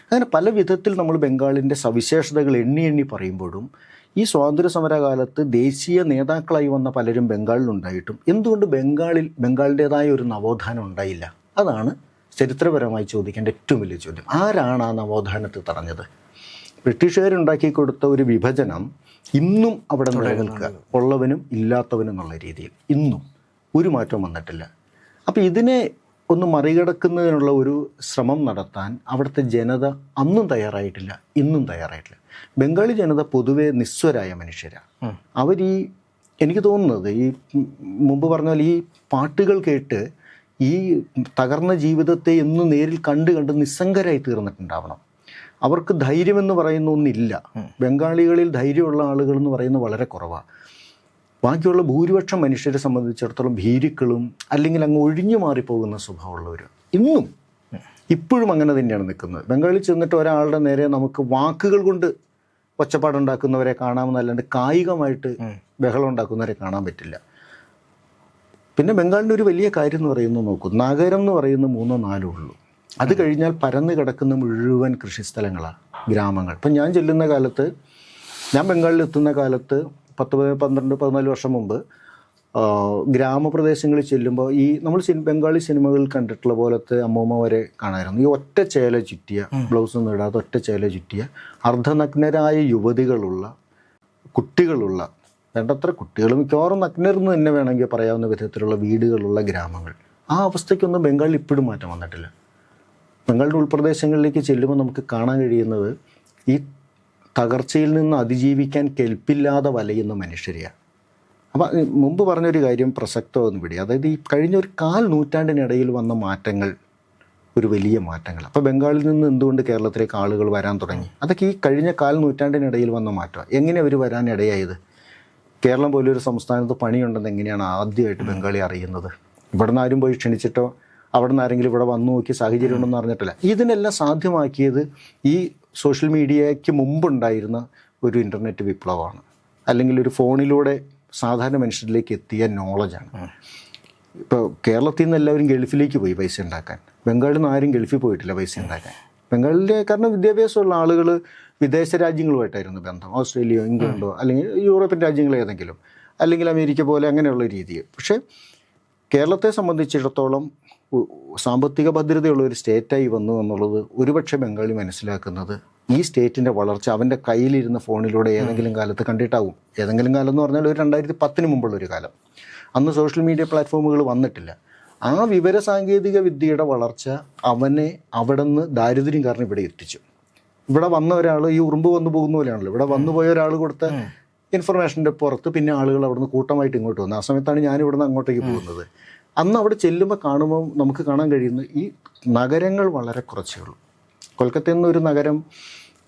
അങ്ങനെ പല വിധത്തിൽ നമ്മൾ ബംഗാളിൻ്റെ സവിശേഷതകൾ എണ്ണി പറയുമ്പോഴും ഈ സ്വാതന്ത്ര്യ സമരകാലത്ത് ദേശീയ നേതാക്കളായി വന്ന പലരും ബംഗാളിലുണ്ടായിട്ടും എന്തുകൊണ്ട് ബംഗാളിൻ്റേതായ ഒരു നവോത്ഥാനം ഉണ്ടായില്ല? അതാണ് ചരിത്രപരമായി ചോദിക്കേണ്ട ഏറ്റവും വലിയ ചോദ്യം. ആരാണ് ആ നവോത്ഥാനത്തെ തടഞ്ഞത്? ബ്രിട്ടീഷുകാരുണ്ടാക്കി കൊടുത്ത ഒരു വിഭജനം ഇന്നും അവിടെ നിലനിൽക്കുക, ഉള്ളവനും ഇല്ലാത്തവനും എന്നുള്ള രീതിയിൽ ഇന്നും ഒരു മാറ്റവും വന്നിട്ടില്ല. അപ്പോൾ ഇതിനെ ഒന്ന് മറികടക്കുന്നതിനുള്ള ഒരു ശ്രമം നടത്താൻ അവിടുത്തെ ജനത അന്നും തയ്യാറായിട്ടില്ല, ഇന്നും തയ്യാറായിട്ടില്ല. ബംഗാളി ജനത പൊതുവെ നിസ്വരായ മനുഷ്യരാണ്. എനിക്ക് തോന്നുന്നത് ഈ മുമ്പ് പറഞ്ഞാൽ ഈ പാട്ടുകൾ കേട്ട് ഈ തകർന്ന ജീവിതത്തെ എന്നും നേരിൽ കണ്ട് നിസ്സംഗരായി തീർന്നിട്ടുണ്ടാവണം. അവർക്ക് ധൈര്യമെന്ന് പറയുന്ന ഒന്നില്ല. ബംഗാളികളിൽ ധൈര്യമുള്ള ആളുകൾ എന്ന് പറയുന്നത് വളരെ കുറവാണ്. ബാക്കിയുള്ള ഭൂരിപക്ഷം മനുഷ്യരെ സംബന്ധിച്ചിടത്തോളം ഭീരുക്കളും അല്ലെങ്കിൽ അങ്ങ് ഒഴിഞ്ഞു മാറിപ്പോകുന്ന സ്വഭാവമുള്ളവർ ഇപ്പോഴും അങ്ങനെ തന്നെയാണ് നിൽക്കുന്നത്. ബംഗാളിൽ ചെന്നിട്ട് ഒരാളുടെ നേരെ നമുക്ക് വാക്കുകൾ കൊണ്ട് ഒച്ചപ്പാടുണ്ടാക്കുന്നവരെ കാണാമെന്നല്ലാണ്ട് കായികമായിട്ട് ബഹളം ഉണ്ടാക്കുന്നവരെ കാണാൻ പറ്റില്ല. പിന്നെ ബംഗാളിൻ്റെ ഒരു വലിയ കാര്യം എന്ന് പറയുന്നത് നോക്കൂ, നഗരം എന്ന് പറയുന്നത് 3-4 ഉള്ളൂ. അത് കഴിഞ്ഞാൽ പരന്ന് കിടക്കുന്ന മുഴുവൻ കൃഷിസ്ഥലങ്ങളാണ്, ഗ്രാമങ്ങൾ. ഇപ്പം ഞാൻ ബംഗാളിൽ എത്തുന്ന കാലത്ത് 10-12-14 വർഷം മുമ്പ് ഗ്രാമപ്രദേശങ്ങളിൽ ചെല്ലുമ്പോൾ ഈ നമ്മൾ ബംഗാളി സിനിമകളിൽ കണ്ടിട്ടുള്ള പോലത്തെ അമ്മൂമ്മ വരെ കാണാമായിരുന്നു. ഈ ഒറ്റ ചേല ചുറ്റിയ, ബ്ലൗസൊന്നും ഇടാതെ ഒറ്റ ചേല ചുറ്റിയ അർദ്ധനഗ്നരായ യുവതികളുള്ള, കുട്ടികളുള്ള, വേണ്ടത്ര കുട്ടികൾ മിക്കവാറും നഗ്നരെന്ന് തന്നെ വേണമെങ്കിൽ പറയാവുന്ന വിധത്തിലുള്ള വീടുകളുള്ള ഗ്രാമങ്ങൾ. ആ അവസ്ഥയ്ക്കൊന്നും ബംഗാളിൽ ഇപ്പോഴും മാറ്റം വന്നിട്ടില്ല. ബംഗാളിൻ്റെ ഉൾപ്രദേശങ്ങളിലേക്ക് ചെല്ലുമ്പോൾ നമുക്ക് കാണാൻ കഴിയുന്നത് ഈ തകർച്ചയിൽ നിന്ന് അതിജീവിക്കാൻ കെൽപ്പില്ലാതെ വലയുന്ന മനുഷ്യരെയാണ്. അപ്പം മുമ്പ് പറഞ്ഞൊരു കാര്യം പ്രസക്തമെന്ന് പിടി, അതായത് ഈ കഴിഞ്ഞ ഒരു 1/4 നൂറ്റാണ്ടിനിടയിൽ വന്ന മാറ്റങ്ങൾ ഒരു വലിയ മാറ്റങ്ങൾ. അപ്പോൾ ബംഗാളിൽ നിന്ന് എന്തുകൊണ്ട് കേരളത്തിലേക്ക് ആളുകൾ വരാൻ തുടങ്ങി? അതൊക്കെ ഈ കഴിഞ്ഞ 1/4 നൂറ്റാണ്ടിനിടയിൽ വന്ന മാറ്റമാണ്. എങ്ങനെ അവർ വരാൻ ഇടയായത്? കേരളം പോലൊരു സംസ്ഥാനത്ത് പണിയുണ്ടെന്ന് എങ്ങനെയാണ് ആദ്യമായിട്ട് ബംഗാളി അറിയുന്നത്? ഇവിടെ നിന്ന് ആരും പോയി ക്ഷണിച്ചിട്ടോ അവിടെ നിന്ന് ആരെങ്കിലും ഇവിടെ വന്നു നോക്കി സാഹചര്യം ഉണ്ടെന്ന് അറിഞ്ഞിട്ടില്ല. ഇതിനെല്ലാം സാധ്യമാക്കിയത് ഈ സോഷ്യൽ മീഡിയയ്ക്ക് മുമ്പുണ്ടായിരുന്ന ഒരു ഇൻ്റർനെറ്റ് വിപ്ലവമാണ്, അല്ലെങ്കിൽ ഒരു ഫോണിലൂടെ സാധാരണ മനുഷ്യരിലേക്ക് എത്തിയ നോളജാണ്. ഇപ്പോൾ കേരളത്തിൽ നിന്ന് എല്ലാവരും ഗൾഫിലേക്ക് പോയി പൈസ ഉണ്ടാക്കാൻ. ബംഗാളിൽ നിന്ന് ആരും ഗൾഫിൽ പോയിട്ടില്ല പൈസ ഉണ്ടാക്കാൻ. ബംഗാളിലെ കാരണം വിദ്യാഭ്യാസമുള്ള ആളുകൾ വിദേശ രാജ്യങ്ങളുമായിട്ടായിരുന്നു ബന്ധം. ഓസ്ട്രേലിയയോ ഇംഗ്ലണ്ടോ അല്ലെങ്കിൽ യൂറോപ്യൻ രാജ്യങ്ങൾ ഏതെങ്കിലും, അല്ലെങ്കിൽ അമേരിക്ക പോലെ അങ്ങനെയുള്ള രീതിയിൽ. പക്ഷേ കേരളത്തെ സംബന്ധിച്ചിടത്തോളം സാമ്പത്തിക ഭദ്രതയുള്ള ഒരു സ്റ്റേറ്റായി വന്നു എന്നുള്ളത് ഒരുപക്ഷെ ബംഗാളി മനസ്സിലാക്കുന്നത് ഈ സ്റ്റേറ്റിൻ്റെ വളർച്ച അവൻ്റെ കയ്യിലിരുന്ന ഫോണിലൂടെ ഏതെങ്കിലും കാലത്ത് കണ്ടിട്ടാവും. ഏതെങ്കിലും കാലം എന്ന് പറഞ്ഞാൽ ഒരു 2010 മുമ്പുള്ളൊരു കാലം. അന്ന് സോഷ്യൽ മീഡിയ പ്ലാറ്റ്ഫോമുകൾ വന്നിട്ടില്ല. ആ വിവരസാങ്കേതിക വിദ്യയുടെ വളർച്ച അവനെ അവിടെ നിന്ന് ദാരിദ്ര്യം കാരണം ഇവിടെ എത്തിച്ചു. ഇവിടെ വന്ന ഒരാൾ ഈ ഉറുമ്പ് വന്നു പോകുന്ന പോലെയാണല്ലോ. ഇവിടെ വന്നു പോയ ഒരാൾ കൊടുത്ത ഇൻഫർമേഷൻ്റെ പുറത്ത് പിന്നെ ആളുകൾ അവിടുന്ന് കൂട്ടമായിട്ട് ഇങ്ങോട്ട് വന്നു. ആ സമയത്താണ് ഞാൻ ഇവിടുന്ന് അങ്ങോട്ടേക്ക് പോകുന്നത്. അന്ന് അവിടെ ചെല്ലുമ്പോൾ കാണുമ്പോൾ നമുക്ക് കാണാൻ കഴിയുന്നത് ഈ നഗരങ്ങൾ വളരെ കുറച്ചേ ഉള്ളൂ. കൊൽക്കത്തയിൽ നിന്ന് ഒരു നഗരം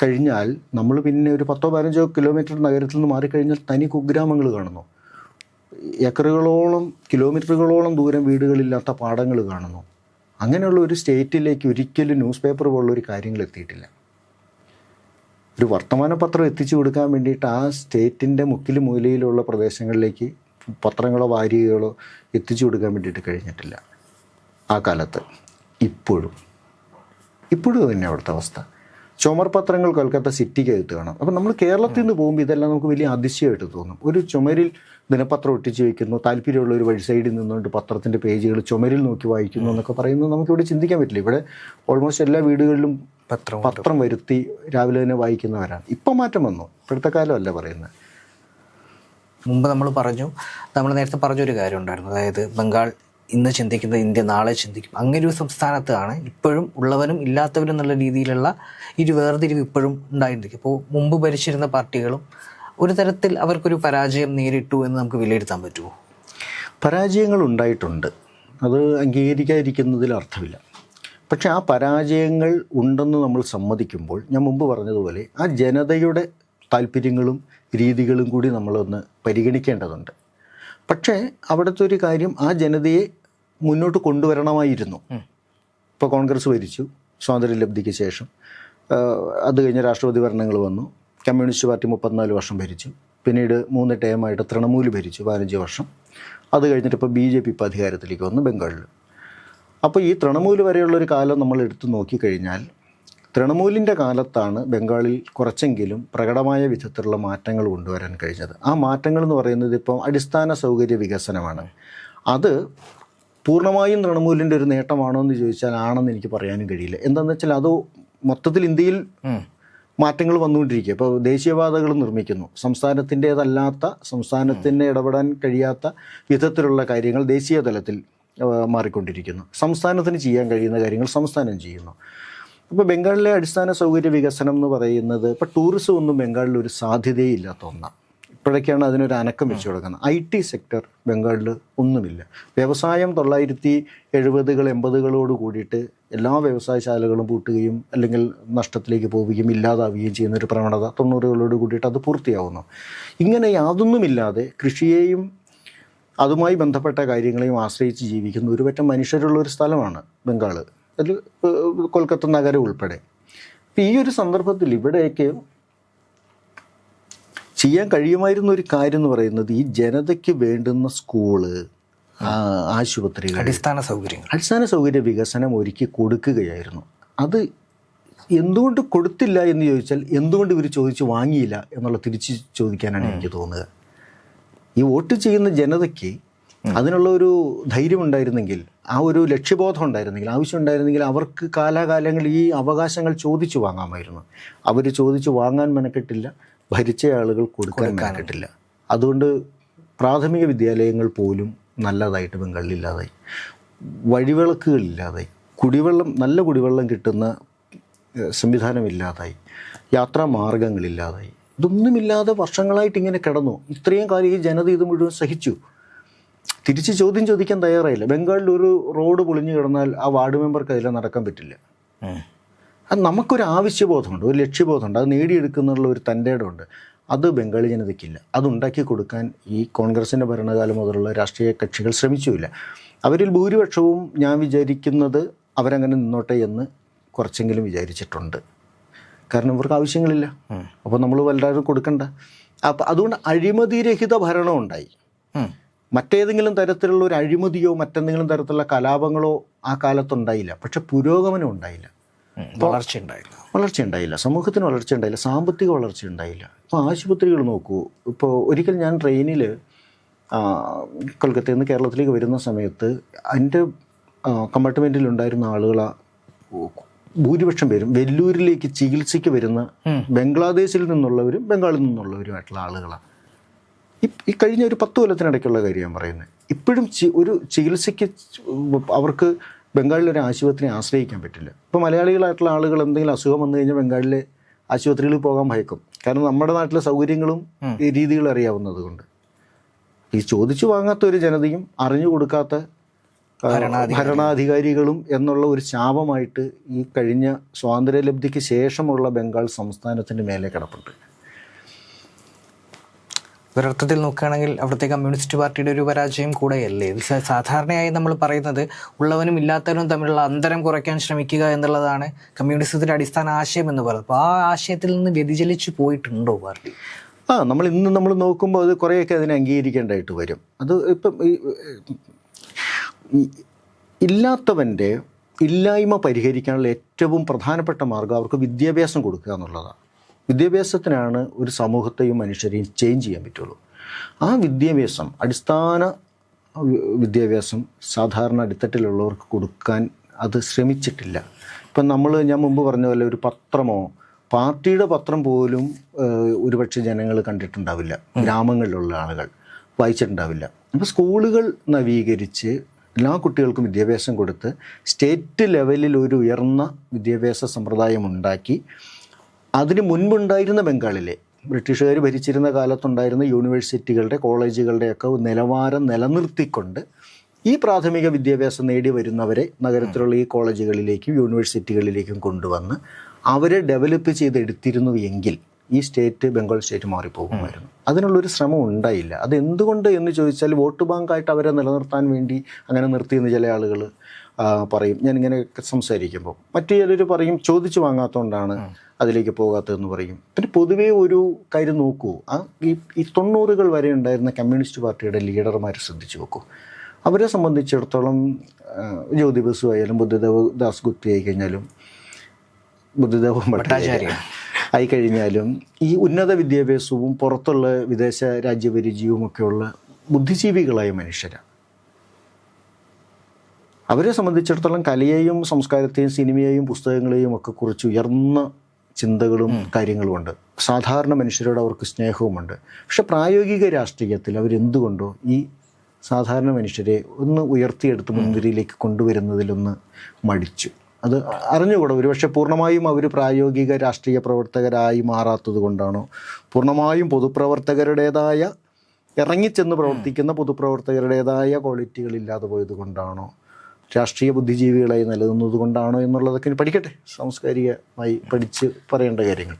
കഴിഞ്ഞാൽ നമ്മൾ പിന്നെ ഒരു 10-15 കിലോമീറ്റർ നഗരത്തിൽ നിന്ന് മാറിക്കഴിഞ്ഞാൽ തനി കുഗ്രാമങ്ങൾ കാണുന്നു. ഏക്കറുകളോളം കിലോമീറ്ററുകളോളം ദൂരം വീടുകളില്ലാത്ത പാടങ്ങൾ കാണുന്നു. അങ്ങനെയുള്ള ഒരു സ്റ്റേറ്റിലേക്ക് ഒരിക്കലും ന്യൂസ് പേപ്പർ പോലുള്ള ഒരു കാര്യങ്ങൾ എത്തിയിട്ടില്ല. ഒരു വർത്തമാന പത്രം എത്തിച്ചു കൊടുക്കാൻ വേണ്ടിയിട്ട് ആ സ്റ്റേറ്റിൻ്റെ മുക്കിലും മൂലയിലുള്ള പ്രദേശങ്ങളിലേക്ക് പത്രങ്ങളോ വാരികകളോ എത്തിച്ചു കൊടുക്കാൻ വേണ്ടിയിട്ട് കഴിഞ്ഞിട്ടില്ല ആ കാലത്ത്. ഇപ്പോഴും തന്നെ അവിടുത്തെ അവസ്ഥ. ചുമർ പത്രങ്ങൾ കൊൽക്കത്ത സിറ്റിക്കകത്ത് കാണാം. അപ്പം നമ്മൾ കേരളത്തിൽ നിന്ന് പോകുമ്പോൾ ഇതെല്ലാം നമുക്ക് വലിയ അതിശയമായിട്ട് തോന്നും. ഒരു ചുമരിൽ ദിനപത്രം ഒട്ടിച്ച് വയ്ക്കുന്നു, താല്പര്യമുള്ള ഒരു വഴി സൈഡിൽ നിന്നുകൊണ്ട് പത്രത്തിൻ്റെ പേജുകൾ ചുമരിൽ നോക്കി വായിക്കുന്നു എന്നൊക്കെ പറയുന്നത് നമുക്കിവിടെ ചിന്തിക്കാൻ പറ്റില്ല. ഇവിടെ ഓൾമോസ്റ്റ് എല്ലാ വീടുകളിലും പത്രം വരുത്തി രാവിലെ തന്നെ വായിക്കുന്നവരാണ്. ഇപ്പം മാറ്റം വന്നു, ഇപ്പോഴത്തെ കാലമല്ല പറയുന്നത്. മുമ്പ് നമ്മൾ നേരത്തെ പറഞ്ഞൊരു കാര്യം ഉണ്ടായിരുന്നു, അതായത് ബംഗാൾ ഇന്ന് ചിന്തിക്കുന്നത് ഇന്ത്യ നാളെ ചിന്തിക്കും. അങ്ങനെ ഒരു സംസ്ഥാനത്താണ് ഇപ്പോഴും ഉള്ളവരും ഇല്ലാത്തവരും എന്നുള്ള രീതിയിലുള്ള ഒരു വേർതിരിവ് ഇപ്പോഴും ഉണ്ടായിരിക്കും. അപ്പോൾ മുമ്പ് ഭരിച്ചിരുന്ന പാർട്ടികളും ഒരു തരത്തിൽ അവർക്കൊരു പരാജയം നേരിട്ടു എന്ന് നമുക്ക് വിലയിരുത്താൻ പറ്റുമോ? പരാജയങ്ങൾ ഉണ്ടായിട്ടുണ്ട്, അത് അംഗീകരിക്കാതിരിക്കുന്നതിൽ അർത്ഥമില്ല. പക്ഷേ ആ പരാജയങ്ങൾ ഉണ്ടെന്ന് നമ്മൾ സമ്മതിക്കുമ്പോൾ ഞാൻ മുമ്പ് പറഞ്ഞതുപോലെ ആ ജനതയുടെ താല്പര്യങ്ങളും രീതികളും കൂടി നമ്മളൊന്ന് പരിഗണിക്കേണ്ടതുണ്ട്. പക്ഷേ അവിടുത്തെ ഒരു കാര്യം, ആ ജനതയെ മുന്നോട്ട് കൊണ്ടുവരണമായിരുന്നു. ഇപ്പോൾ കോൺഗ്രസ് ഭരിച്ചു സ്വാതന്ത്ര്യലബ്ധിക്ക് ശേഷം, അത് കഴിഞ്ഞ് രാഷ്ട്രപതി ഭരണങ്ങൾ വന്നു. കമ്മ്യൂണിസ്റ്റ് പാർട്ടി 34 വർഷം ഭരിച്ചു. പിന്നീട് 3 ടേമായിട്ട് തൃണമൂൽ ഭരിച്ചു 15 വർഷം. അത് കഴിഞ്ഞിട്ട് ഇപ്പോൾ BJP ഇപ്പോൾ അധികാരത്തിലേക്ക് വന്നു ബംഗാളിൽ. അപ്പോൾ ഈ തൃണമൂൽ വരെയുള്ളൊരു കാലം നമ്മൾ എടുത്തു നോക്കിക്കഴിഞ്ഞാൽ തൃണമൂലിൻ്റെ കാലത്താണ് ബംഗാളിൽ കുറച്ചെങ്കിലും പ്രകടമായ വിധത്തിലുള്ള മാറ്റങ്ങൾ കൊണ്ടുവരാൻ കഴിഞ്ഞത്. ആ മാറ്റങ്ങൾ എന്ന് പറയുന്നത് ഇപ്പോൾ അടിസ്ഥാന സൗകര്യ വികസനമാണ്. അത് പൂർണ്ണമായും തൃണമൂലിൻ്റെ ഒരു നേട്ടമാണോ എന്ന് ചോദിച്ചാൽ ആണെന്ന് എനിക്ക് പറയാനും കഴിയില്ല. എന്താണെന്ന് വെച്ചാൽ അത് മൊത്തത്തിൽ ഇന്ത്യയിൽ മാറ്റങ്ങൾ വന്നുകൊണ്ടിരിക്കുക. ഇപ്പോൾ ദേശീയപാതകൾ നിർമ്മിക്കുന്നു, സംസ്ഥാനത്തിൻ്റേതല്ലാത്ത, സംസ്ഥാനത്തിന് ഇടപെടാൻ കഴിയാത്ത വിധത്തിലുള്ള കാര്യങ്ങൾ ദേശീയ തലത്തിൽ മാറിക്കൊണ്ടിരിക്കുന്നു. സംസ്ഥാനത്തിന് ചെയ്യാൻ കഴിയുന്ന കാര്യങ്ങൾ സംസ്ഥാനം ചെയ്യുന്നു. ഇപ്പോൾ ബംഗാളിലെ അടിസ്ഥാന സൗകര്യ വികസനം എന്ന് പറയുന്നത് ഇപ്പോൾ ടൂറിസം ഒന്നും ബംഗാളിൽ ഒരു സാധ്യതയേ ഇല്ലാത്ത ഒന്നാണ്. ഇപ്പോഴൊക്കെയാണ് അതിനൊരു അനക്കം വെച്ച് കൊടുക്കുന്നത്. IT സെക്ടർ ബംഗാളിൽ ഒന്നുമില്ല. വ്യവസായം 1970-കൾ 80-കളോട് കൂടിയിട്ട് എല്ലാ വ്യവസായശാലകളും പൂട്ടുകയും അല്ലെങ്കിൽ നഷ്ടത്തിലേക്ക് പോവുകയും ഇല്ലാതാവുകയും ചെയ്യുന്നൊരു പ്രവണത 90-കളോട് കൂടിയിട്ട് അത് പൂർത്തിയാവുന്നു. ഇങ്ങനെ യാതൊന്നുമില്ലാതെ കൃഷിയെയും അതുമായി ബന്ധപ്പെട്ട കാര്യങ്ങളെയും ആശ്രയിച്ച് ജീവിക്കുന്ന ഒരുപറ്റം മനുഷ്യരുള്ളൊരു സ്ഥലമാണ് ബംഗാൾ, അതിൽ കൊൽക്കത്ത നഗരം ഉൾപ്പെടെ. അപ്പം ഈ ഒരു സന്ദർഭത്തിൽ ഇവിടെയൊക്കെ ചെയ്യാൻ കഴിയുമായിരുന്ന ഒരു കാര്യം എന്ന് പറയുന്നത് ഈ ജനതയ്ക്ക് വേണ്ടുന്ന സ്കൂള്, ആശുപത്രികൾ, അടിസ്ഥാന സൗകര്യ വികസനം ഒരുക്കി കൊടുക്കുകയായിരുന്നു. അത് എന്തുകൊണ്ട് കൊടുത്തില്ല എന്ന് ചോദിച്ചാൽ എന്തുകൊണ്ട് ഇവർ ചോദിച്ച് വാങ്ങിയില്ല എന്നുള്ള തിരിച്ച് ചോദിക്കാനാണ് എനിക്ക് തോന്നുക. ഈ വോട്ട് ചെയ്യുന്ന ജനതയ്ക്ക് അതിനുള്ള ഒരു ധൈര്യം ഉണ്ടായിരുന്നെങ്കിൽ, ആ ഒരു ലക്ഷ്യബോധം ഉണ്ടായിരുന്നെങ്കിൽ, ആവശ്യം ഉണ്ടായിരുന്നെങ്കിൽ അവർക്ക് കാലാകാലങ്ങളിൽ ഈ അവകാശങ്ങൾ ചോദിച്ചു വാങ്ങാമായിരുന്നു. അവർ ചോദിച്ചു വാങ്ങാൻ മെനക്കെട്ടില്ല, ഭരിച്ച ആളുകൾ കൊടുക്കാൻ മെനക്കെട്ടില്ല. അതുകൊണ്ട് പ്രാഥമിക വിദ്യാലയങ്ങൾ പോലും നല്ലതായിട്ട് ബംഗാളിലില്ലാതായി, വഴിവിളക്കുകളില്ലാതായി, നല്ല കുടിവെള്ളം കിട്ടുന്ന സംവിധാനമില്ലാതായി, യാത്രാ മാർഗങ്ങളില്ലാതായി. ഇതൊന്നുമില്ലാതെ വർഷങ്ങളായിട്ട് ഇങ്ങനെ കിടന്നു. ഇത്രയും കാലം ഈ ജനത ഇത് മുഴുവൻ സഹിച്ചു. തിരിച്ച് ചോദ്യം ചോദിക്കാൻ തയ്യാറായില്ല. ബംഗാളിൽ ഒരു റോഡ് പൊളിഞ്ഞു കിടന്നാൽ ആ വാർഡ് മെമ്പർക്ക് അതിൽ നടക്കാൻ പറ്റില്ല. അത് നമുക്കൊരു ആവശ്യബോധമുണ്ട്, ഒരു ലക്ഷ്യബോധമുണ്ട്, അത് നേടിയെടുക്കുന്നുള്ള ഒരു തൻ്റെ ഇടമുണ്ട്. അത് ബംഗാളി ജനതയ്ക്കില്ല. അതുണ്ടാക്കി കൊടുക്കാൻ ഈ കോൺഗ്രസിൻ്റെ ഭരണകാലം മുതലുള്ള രാഷ്ട്രീയ കക്ഷികൾ ശ്രമിച്ചുമില്ല. അവരിൽ ഭൂരിപക്ഷവും ഞാൻ വിചാരിക്കുന്നത് അവരങ്ങനെ നിന്നോട്ടെ എന്ന് കുറച്ചെങ്കിലും വിചാരിച്ചിട്ടുണ്ട്. കാരണം ഇവർക്ക് ആവശ്യങ്ങളില്ല, അപ്പോൾ നമ്മൾ വല്ലാതെ കൊടുക്കണ്ട. അപ്പം അതുകൊണ്ട് അഴിമതിരഹിത ഭരണം ഉണ്ടായി. മറ്റേതെങ്കിലും തരത്തിലുള്ള ഒരു അഴിമതിയോ മറ്റെന്തെങ്കിലും തരത്തിലുള്ള കലാപങ്ങളോ ആ കാലത്തുണ്ടായില്ല. പക്ഷെ പുരോഗമനം ഉണ്ടായില്ല, വളർച്ച ഉണ്ടായില്ല, സമൂഹത്തിന് വളർച്ച ഉണ്ടായില്ല, സാമ്പത്തിക വളർച്ച ഉണ്ടായില്ല. ഇപ്പോൾ ആശുപത്രികൾ നോക്കൂ. ഇപ്പോൾ ഒരിക്കൽ ഞാൻ ട്രെയിനിൽ കൊൽക്കത്തയിൽ നിന്ന് കേരളത്തിലേക്ക് വരുന്ന സമയത്ത് എൻ്റെ കമ്പാർട്ട്മെൻറ്റിലുണ്ടായിരുന്ന ആളുകൾ ഭൂരിപക്ഷം പേരും വെല്ലൂരിലേക്ക് ചികിത്സയ്ക്ക് വരുന്ന ബംഗ്ലാദേശിൽ നിന്നുള്ളവരും ബംഗാളിൽ നിന്നുള്ളവരുമായിട്ടുള്ള ആളുകളാണ്. ഈ കഴിഞ്ഞ ഒരു 10 കൊല്ലത്തിനിടയ്ക്കുള്ള കാര്യം ഞാൻ പറയുന്നത്. ഇപ്പോഴും ഒരു ചികിത്സയ്ക്ക് അവർക്ക് ബംഗാളിലൊരു ആശുപത്രിയെ ആശ്രയിക്കാൻ പറ്റില്ല. ഇപ്പോൾ മലയാളികളായിട്ടുള്ള ആളുകൾ എന്തെങ്കിലും അസുഖം വന്നു കഴിഞ്ഞാൽ ബംഗാളിലെ ആശുപത്രികളിൽ പോകാൻ ഭയക്കും. കാരണം നമ്മുടെ നാട്ടിലെ സൗകര്യങ്ങളും ഈ രീതികളും അറിയാവുന്നത് കൊണ്ട്. ഈ ചോദിച്ചു വാങ്ങാത്ത ഒരു ജനതയും അറിഞ്ഞു കൊടുക്കാത്ത ഭരണാധികാരികളും എന്നുള്ള ഒരു ശാപമായിട്ട് ഈ കഴിഞ്ഞ സ്വാതന്ത്ര്യലബ്ധിക്ക് ശേഷമുള്ള ബംഗാൾ സംസ്ഥാനത്തിൻ്റെ മേലെ കിടപ്പുണ്ട്. ഒരർത്ഥത്തിൽ നോക്കുകയാണെങ്കിൽ അവിടുത്തെ കമ്മ്യൂണിസ്റ്റ് പാർട്ടിയുടെ ഒരു പരാജയം കൂടെയല്ലേ ഇത്? സാധാരണയായി നമ്മൾ പറയുന്നത് ഉള്ളവനും ഇല്ലാത്തവനും തമ്മിലുള്ള അന്തരം കുറയ്ക്കാൻ ശ്രമിക്കുക എന്നുള്ളതാണ് കമ്മ്യൂണിസത്തിൻ്റെ അടിസ്ഥാന ആശയം എന്ന് പറയുന്നത്. അപ്പോൾ ആ ആശയത്തിൽ നിന്ന് വ്യതിചലിച്ചു പോയിട്ടുണ്ടോ പാർട്ടി? നമ്മൾ നോക്കുമ്പോൾ അത് കുറേയൊക്കെ അതിനെ അംഗീകരിക്കേണ്ടതായിട്ട് വരും. അത് ഇപ്പം ഇല്ലാത്തവൻ്റെ ഇല്ലായ്മ പരിഹരിക്കാനുള്ള ഏറ്റവും പ്രധാനപ്പെട്ട മാർഗ്ഗം അവർക്ക് വിദ്യാഭ്യാസം കൊടുക്കുക എന്നുള്ളതാണ്. വിദ്യാഭ്യാസത്തിനാണ് ഒരു സമൂഹത്തെയും മനുഷ്യരെയും ചേഞ്ച് ചെയ്യാൻ പറ്റുള്ളൂ. ആ വിദ്യാഭ്യാസം, അടിസ്ഥാന വിദ്യാഭ്യാസം സാധാരണ അടിത്തട്ടിലുള്ളവർക്ക് കൊടുക്കാൻ അത് ശ്രമിച്ചിട്ടില്ല. ഇപ്പം ഞാൻ മുമ്പ് പറഞ്ഞ പോലെ ഒരു പത്രമോ പാർട്ടിയുടെ പത്രം പോലും ഒരുപക്ഷെ ജനങ്ങൾ കണ്ടിട്ടുണ്ടാവില്ല, ഗ്രാമങ്ങളിലുള്ള ആളുകൾ വായിച്ചിട്ടുണ്ടാവില്ല. അപ്പോൾ സ്കൂളുകൾ നവീകരിച്ച് എല്ലാ കുട്ടികൾക്കും വിദ്യാഭ്യാസം കൊടുത്ത് സ്റ്റേറ്റ് ലെവലിൽ ഒരു ഉയർന്ന വിദ്യാഭ്യാസ സമ്പ്രദായം ഉണ്ടാക്കി അതിന് മുൻപുണ്ടായിരുന്ന ബംഗാളിലെ ബ്രിട്ടീഷുകാർ ഭരിച്ചിരുന്ന കാലത്തുണ്ടായിരുന്ന യൂണിവേഴ്സിറ്റികളുടെ കോളേജുകളുടെയൊക്കെ നിലവാരം നിലനിർത്തിക്കൊണ്ട് ഈ പ്രാഥമിക വിദ്യാഭ്യാസം നേടി വരുന്നവരെ നഗരത്തിലുള്ള ഈ കോളേജുകളിലേക്കും യൂണിവേഴ്സിറ്റികളിലേക്കും കൊണ്ടുവന്ന് അവരെ ഡെവലപ്പ് ചെയ്തെടുത്തിരുന്നു എങ്കിൽ ഈ ബംഗാൾ സ്റ്റേറ്റ് മാറിപ്പോകുമായിരുന്നു. അതിനുള്ളൊരു ശ്രമം ഉണ്ടായില്ല. അതെന്തുകൊണ്ട് എന്ന് ചോദിച്ചാൽ വോട്ട് ബാങ്കായിട്ട് അവരെ നിലനിർത്താൻ വേണ്ടി അങ്ങനെ നിർത്തിയെന്ന് ചില ആളുകൾ പറയും. ഞാനിങ്ങനെ സംസാരിക്കുമ്പോൾ മറ്റു ചിലർ പറയും ചോദിച്ചു വാങ്ങാത്തതുകൊണ്ടാണ് അതിലേക്ക് പോകാത്തതെന്ന് പറയും. പിന്നെ പൊതുവേ ഒരു കാര്യം നോക്കൂ, ഈ 90കൾ വരെ ഉണ്ടായിരുന്ന കമ്മ്യൂണിസ്റ്റ് പാർട്ടിയുടെ ലീഡർമാരെ ശ്രദ്ധിച്ചു നോക്കൂ. അവരെ സംബന്ധിച്ചിടത്തോളം ജ്യോതി ബസു ആയാലും ബുദ്ധദേവ് ദാസ് ഗുപ്ത ആയിക്കഴിഞ്ഞാലും ബുദ്ധദേവ് ഭട്ടാചാര്യ ആയിക്കഴിഞ്ഞാലും ഈ ഉന്നത വിദ്യാഭ്യാസവും പുറത്തുള്ള വിദേശ രാജ്യപരിചയവും ഒക്കെയുള്ള ബുദ്ധിജീവികളായ മനുഷ്യരാണ്. അവരെ സംബന്ധിച്ചിടത്തോളം കലയെയും സംസ്കാരത്തെയും സിനിമയെയും പുസ്തകങ്ങളെയും ഒക്കെ കുറിച്ച് ഉയർന്ന ചിന്തകളും കാര്യങ്ങളുമുണ്ട്. സാധാരണ മനുഷ്യരോട് അവർക്ക് സ്നേഹവുമുണ്ട്. പക്ഷെ പ്രായോഗിക രാഷ്ട്രീയത്തിൽ അവരെന്തുകൊണ്ടോ ഈ സാധാരണ മനുഷ്യരെ ഒന്ന് ഉയർത്തിയെടുത്ത് മുൻനിരയിലേക്ക് കൊണ്ടുവരുന്നതിലൊന്ന് മടിച്ചു. അത് അറിഞ്ഞുകൂടാ. ഒരുപക്ഷെ പൂർണ്ണമായും അവർ പ്രായോഗിക രാഷ്ട്രീയ പ്രവർത്തകരായി മാറാത്തത് കൊണ്ടാണോ, പൂർണ്ണമായും പൊതുപ്രവർത്തകരുടേതായ ഇറങ്ങിച്ചെന്ന് പ്രവർത്തിക്കുന്ന പൊതുപ്രവർത്തകരുടേതായ ക്വാളിറ്റികളില്ലാതെ പോയത് കൊണ്ടാണോ, രാഷ്ട്രീയ ബുദ്ധിജീവികളായി നിലനിന്നത് കൊണ്ടാണോ എന്നുള്ളതൊക്കെ പഠിക്കട്ടെ, സാംസ്കാരികമായി പഠിച്ച് പറയേണ്ട കാര്യങ്ങൾ.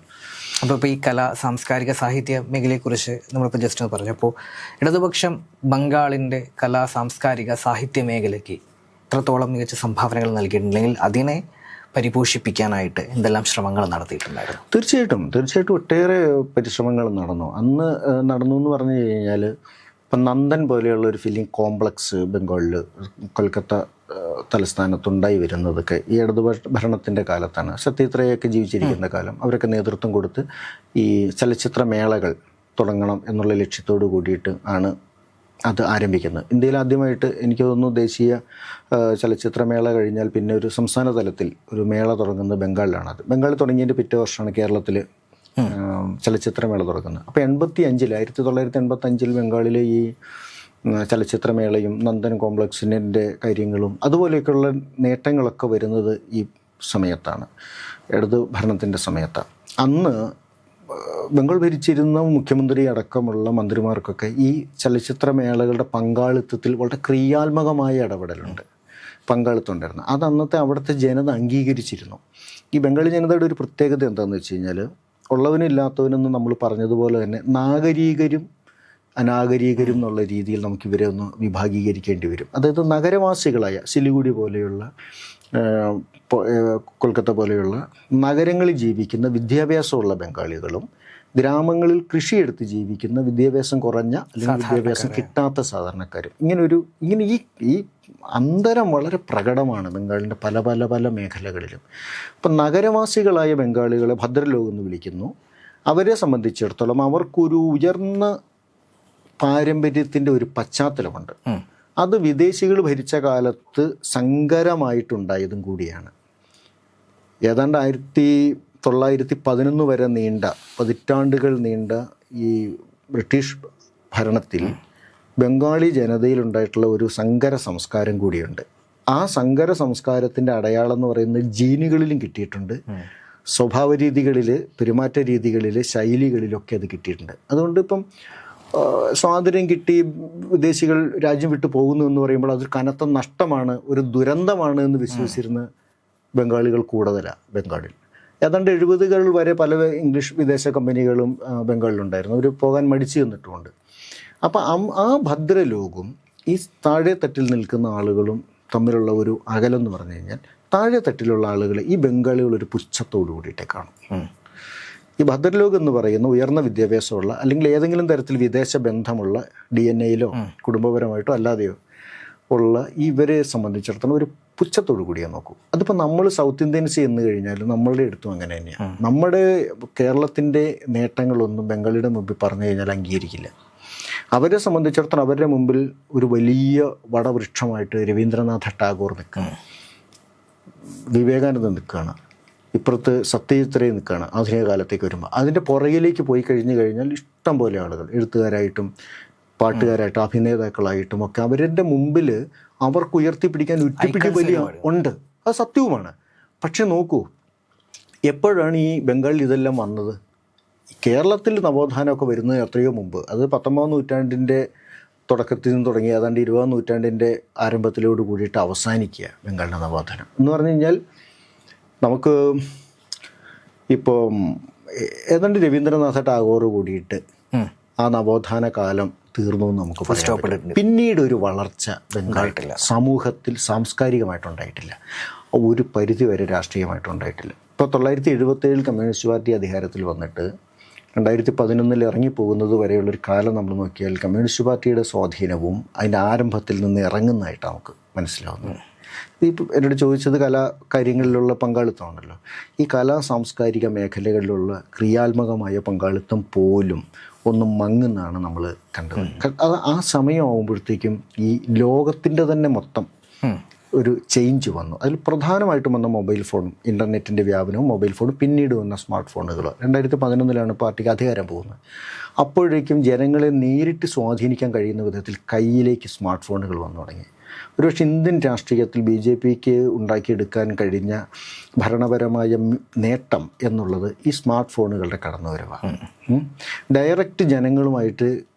അപ്പോൾ ഈ സാംസ്കാരിക സാഹിത്യ മേഖലയെക്കുറിച്ച് നമ്മളിപ്പോൾ ജസ്റ്റ് ഒന്ന് പറഞ്ഞപ്പോൾ ഇടതുപക്ഷം ബംഗാളിൻ്റെ സാംസ്കാരിക സാഹിത്യ മേഖലയ്ക്ക് എത്രത്തോളം മികച്ച സംഭാവനകൾ നൽകിയിട്ടുണ്ടെങ്കിൽ അതിനെ പരിപോഷിപ്പിക്കാനായിട്ട് എന്തെല്ലാം ശ്രമങ്ങൾ നടത്തിയിട്ടുണ്ടായിരുന്നു? തീർച്ചയായിട്ടും ഒട്ടേറെ പരിശ്രമങ്ങൾ നടന്നു എന്ന് പറഞ്ഞു കഴിഞ്ഞാൽ ഇപ്പം നന്ദൻ പോലെയുള്ള ഒരു ഫിലിം കോംപ്ലക്സ് ബംഗാളിൽ കൊൽക്കത്ത തലസ്ഥാനത്തുണ്ടായി വരുന്നതൊക്കെ ഈ ഭരണത്തിൻ്റെ കാലത്താണ്. സത്യത്രയൊക്കെ ജീവിച്ചിരിക്കുന്ന കാലം അവരൊക്കെ നേതൃത്വം കൊടുത്ത് ഈ ചലച്ചിത്ര മേളകൾ തുടങ്ങണം എന്നുള്ള ലക്ഷ്യത്തോടു കൂടിയിട്ട് ആണ് അത് ആരംഭിക്കുന്നത്. ഇന്ത്യയിൽ ആദ്യമായിട്ട് എനിക്ക് തോന്നുന്നു ദേശീയ ചലച്ചിത്രമേള കഴിഞ്ഞാൽ പിന്നെ ഒരു സംസ്ഥാന തലത്തിൽ ഒരു മേള തുടങ്ങുന്നത് ബംഗാളിലാണ്. അത് ബംഗാളിൽ തുടങ്ങിയതിൻ്റെ പിറ്റേ വർഷമാണ് കേരളത്തിൽ ചലച്ചിത്രമേള തുടങ്ങുന്നത്. അപ്പോൾ 1985 ബംഗാളിലെ ഈ ചലച്ചിത്രമേളയും നന്ദൻ കോംപ്ലക്സിൻ്റെ കാര്യങ്ങളും അതുപോലെയൊക്കെയുള്ള നേട്ടങ്ങളൊക്കെ വരുന്നത് ഈ സമയത്താണ്, ഇടത് ഭരണത്തിൻ്റെ സമയത്താണ്. അന്ന് ബംഗാൾ ഭരിച്ചിരുന്ന മുഖ്യമന്ത്രി അടക്കമുള്ള മന്ത്രിമാർക്കൊക്കെ ഈ ചലച്ചിത്രമേളകളുടെ പങ്കാളിത്തത്തിൽ വളരെ ക്രിയാത്മകമായ ഇടപെടലുണ്ട്, പങ്കാളിത്തം ഉണ്ടായിരുന്നു. അത് അന്നത്തെ അവിടുത്തെ ജനത അംഗീകരിച്ചിരുന്നു. ഈ ബംഗാളി ജനതയുടെ ഒരു പ്രത്യേകത എന്താണെന്ന് വെച്ച് കഴിഞ്ഞാൽ, ഉള്ളവനും ഇല്ലാത്തവനെന്ന് നമ്മൾ പറഞ്ഞതുപോലെ തന്നെ നാഗരീകരും അനാഗരീകരും എന്നുള്ള രീതിയിൽ നമുക്ക് ഇവരെ ഒന്ന് വിഭാഗീകരിക്കേണ്ടി വരും. അതായത് നഗരവാസികളായ സിലിഗുഡി പോലെയുള്ള കൊൽക്കത്ത പോലെയുള്ള നഗരങ്ങളിൽ ജീവിക്കുന്ന വിദ്യാഭ്യാസമുള്ള ബംഗാളികളും ഗ്രാമങ്ങളിൽ കൃഷിയെടുത്ത് ജീവിക്കുന്ന വിദ്യാഭ്യാസം കുറഞ്ഞ അല്ലെങ്കിൽ വിദ്യാഭ്യാസം കിട്ടാത്ത സാധാരണക്കാരും ഇങ്ങനെ ഈ അന്തരം വളരെ പ്രകടമാണ് ബംഗാളിൻ്റെ പല പല പല മേഖലകളിലും. ഇപ്പം നഗരവാസികളായ ബംഗാളികളെ ഭദ്രലോകം എന്ന് വിളിക്കുന്നു. അവരെ സംബന്ധിച്ചിടത്തോളം അവർക്കൊരു ഉയർന്ന പാരമ്പര്യത്തിൻ്റെ ഒരു പശ്ചാത്തലമുണ്ട്. അത് വിദേശികൾ ഭരിച്ച കാലത്ത് സങ്കരമായിട്ടുണ്ടായതും കൂടിയാണ്. ഏതാണ്ട് 1911 വരെ നീണ്ട പതിറ്റാണ്ടുകൾ നീണ്ട ഈ ബ്രിട്ടീഷ് ഭരണത്തിൽ ബംഗാളി ജനതയിലുണ്ടായിട്ടുള്ള ഒരു സങ്കര സംസ്കാരം കൂടിയുണ്ട്. ആ സങ്കര സംസ്കാരത്തിൻ്റെ അടയാളം എന്ന് പറയുന്നത് ജീനുകളിലും കിട്ടിയിട്ടുണ്ട്, സ്വഭാവ രീതികളിൽ, പെരുമാറ്റ രീതികളിൽ, ശൈലികളിലൊക്കെ അത് കിട്ടിയിട്ടുണ്ട്. അതുകൊണ്ട് ഇപ്പം സ്വാതന്ത്ര്യം കിട്ടി വിദേശികൾ രാജ്യം വിട്ടു പോകുന്നു എന്ന് പറയുമ്പോൾ അതൊരു കനത്ത നഷ്ടമാണ്, ഒരു ദുരന്തമാണ് എന്ന് വിശ്വസിച്ചിരുന്ന ബംഗാളികൾ കൂടുതലാണ് ബംഗാളിൽ. ഏതാണ്ട് 70കൾ വരെ പല ഇംഗ്ലീഷ് വിദേശ കമ്പനികളും ബംഗാളിലുണ്ടായിരുന്നു. അവർ പോകാൻ മടിച്ചു നിന്നിട്ടുമുണ്ട്. അപ്പം ആ ഭദ്രലോകവും ഈ താഴെ തട്ടിൽ നിൽക്കുന്ന ആളുകളും തമ്മിലുള്ള ഒരു അകലെന്ന് പറഞ്ഞു കഴിഞ്ഞാൽ, താഴെ തട്ടിലുള്ള ആളുകൾ ഈ ബംഗാളികളൊരു പുച്ഛത്തോടു കൂടിയിട്ടേ കാണും. ഈ ഭദ്രലോകം എന്ന് പറയുന്ന ഉയർന്ന വിദ്യാഭ്യാസമുള്ള അല്ലെങ്കിൽ ഏതെങ്കിലും തരത്തിൽ വിദേശ ബന്ധമുള്ള DNA-യിലോ കുടുംബപരമായിട്ടോ അല്ലാതെയോ ഉള്ള ഇവരെ സംബന്ധിച്ചിടത്തോളം ഒരു പുച്ഛത്തോടു കൂടിയാണ് നോക്കൂ. അതിപ്പോൾ നമ്മൾ സൗത്ത് ഇന്ത്യൻസ് ചെന്ന് കഴിഞ്ഞാൽ നമ്മളുടെ അടുത്തും അങ്ങനെ തന്നെയാണ്. നമ്മുടെ കേരളത്തിൻ്റെ നേട്ടങ്ങളൊന്നും ബംഗാളിയുടെ മുമ്പിൽ പറഞ്ഞു കഴിഞ്ഞാൽ അംഗീകരിക്കില്ല. അവരെ സംബന്ധിച്ചിടത്തോളം അവരുടെ മുമ്പിൽ ഒരു വലിയ വടവൃക്ഷമായിട്ട് രവീന്ദ്രനാഥ ടാഗോർ നിൽക്കുകയാണ്, വിവേകാനന്ദൻ നിൽക്കുകയാണ്, ഇപ്പുറത്ത് സത്യജിത് റേ നിൽക്കുകയാണ്. ആധുനിക കാലത്തേക്ക് വരുമ്പോൾ അതിൻ്റെ പുറകിലേക്ക് പോയി കഴിഞ്ഞാൽ ഇഷ്ടം പോലെ ആളുകൾ എഴുത്തുകാരായിട്ടും പാട്ടുകാരായിട്ടും അഭിനേതാക്കളായിട്ടും ഒക്കെ അവരുടെ മുമ്പിൽ അവർക്ക് ഉയർത്തിപ്പിടിക്കാൻ ഉറ്റിപ്പിടി വലിയ ഉണ്ട്. അത് സത്യവുമാണ്. പക്ഷെ നോക്കൂ, എപ്പോഴാണ് ഈ ബംഗാളിൽ ഇതെല്ലാം വന്നത്? കേരളത്തിൽ നവോത്ഥാനമൊക്കെ വരുന്നത് എത്രയോ മുമ്പ്. അത് 19ാം നൂറ്റാണ്ടിൻ്റെ തുടക്കത്തിൽ നിന്ന് തുടങ്ങി ഏതാണ്ട് 20ാം നൂറ്റാണ്ടിൻ്റെ ആരംഭത്തിലോട് കൂടിയിട്ട് അവസാനിക്കുക ബംഗാളിൻ്റെ നവോത്ഥാനം എന്ന് പറഞ്ഞു കഴിഞ്ഞാൽ. നമുക്ക് ഇപ്പോൾ ഏതാണ്ട് രവീന്ദ്രനാഥ ടാഗോർ കൂടിയിട്ട് ആ നവോത്ഥാന കാലം തീർന്നു എന്ന് നമുക്ക് പറയാം. പിന്നീട് ഒരു വളർച്ച ബംഗാളിട്ടില്ല, സമൂഹത്തിൽ സാംസ്കാരികമായിട്ടുണ്ടായിട്ടില്ല, ഒരു പരിധി വരെ രാഷ്ട്രീയമായിട്ടുണ്ടായിട്ടില്ല. ഇപ്പോൾ 1977 കമ്മ്യൂണിസ്റ്റ് പാർട്ടി അധികാരത്തിൽ വന്നിട്ട് 2011 ഇറങ്ങിപ്പോകുന്നത് വരെയുള്ളൊരു കാലം നമ്മൾ നോക്കിയാൽ കമ്മ്യൂണിസ്റ്റ് പാർട്ടിയുടെ സ്വാധീനവും അതിൻ്റെ ആരംഭത്തിൽ നിന്ന് ഇറങ്ങുന്നതായിട്ടാണ് നമുക്ക് മനസ്സിലാവുന്നത്. ഇപ്പോൾ എന്നോട് ചോദിച്ചത് കലാകാര്യങ്ങളിലുള്ള പങ്കാളിത്തമാണല്ലോ. ഈ കലാ സാംസ്കാരിക മേഖലകളിലുള്ള ക്രിയാത്മകമായ പങ്കാളിത്തം പോലും ഒന്നും മങ്ങുന്നതാണ് നമ്മൾ കണ്ടത്. അത് ആ സമയമാകുമ്പോഴത്തേക്കും ഈ ലോകത്തിൻ്റെ തന്നെ മൊത്തം ഒരു ചേഞ്ച് വന്നു. അതിൽ പ്രധാനമായിട്ടും വന്ന മൊബൈൽ ഫോണും ഇൻ്റർനെറ്റിൻ്റെ വ്യാപനവും മൊബൈൽ ഫോണും പിന്നീട് വന്ന സ്മാർട്ട് ഫോണുകൾ. 2011 പാർട്ടിക്ക് അധികാരം പോകുന്നത്. അപ്പോഴേക്കും ജനങ്ങളെ നേരിട്ട് സ്വാധീനിക്കാൻ കഴിയുന്ന വിധത്തിൽ കയ്യിലേക്ക് സ്മാർട്ട് ഫോണുകൾ വന്നു തുടങ്ങി. ഒരുപക്ഷെ ഇന്ത്യൻ രാഷ്ട്രീയത്തിൽ BJPക്ക് ഉണ്ടാക്കിയെടുക്കാൻ കഴിഞ്ഞ ഭരണപരമായ നേട്ടം എന്നുള്ളത് ഈ സ്മാർട്ട് ഫോണുകളുടെ കടന്നുവരവാണ്. ഡയറക്റ്റ് ജനങ്ങളുമായിട്ട്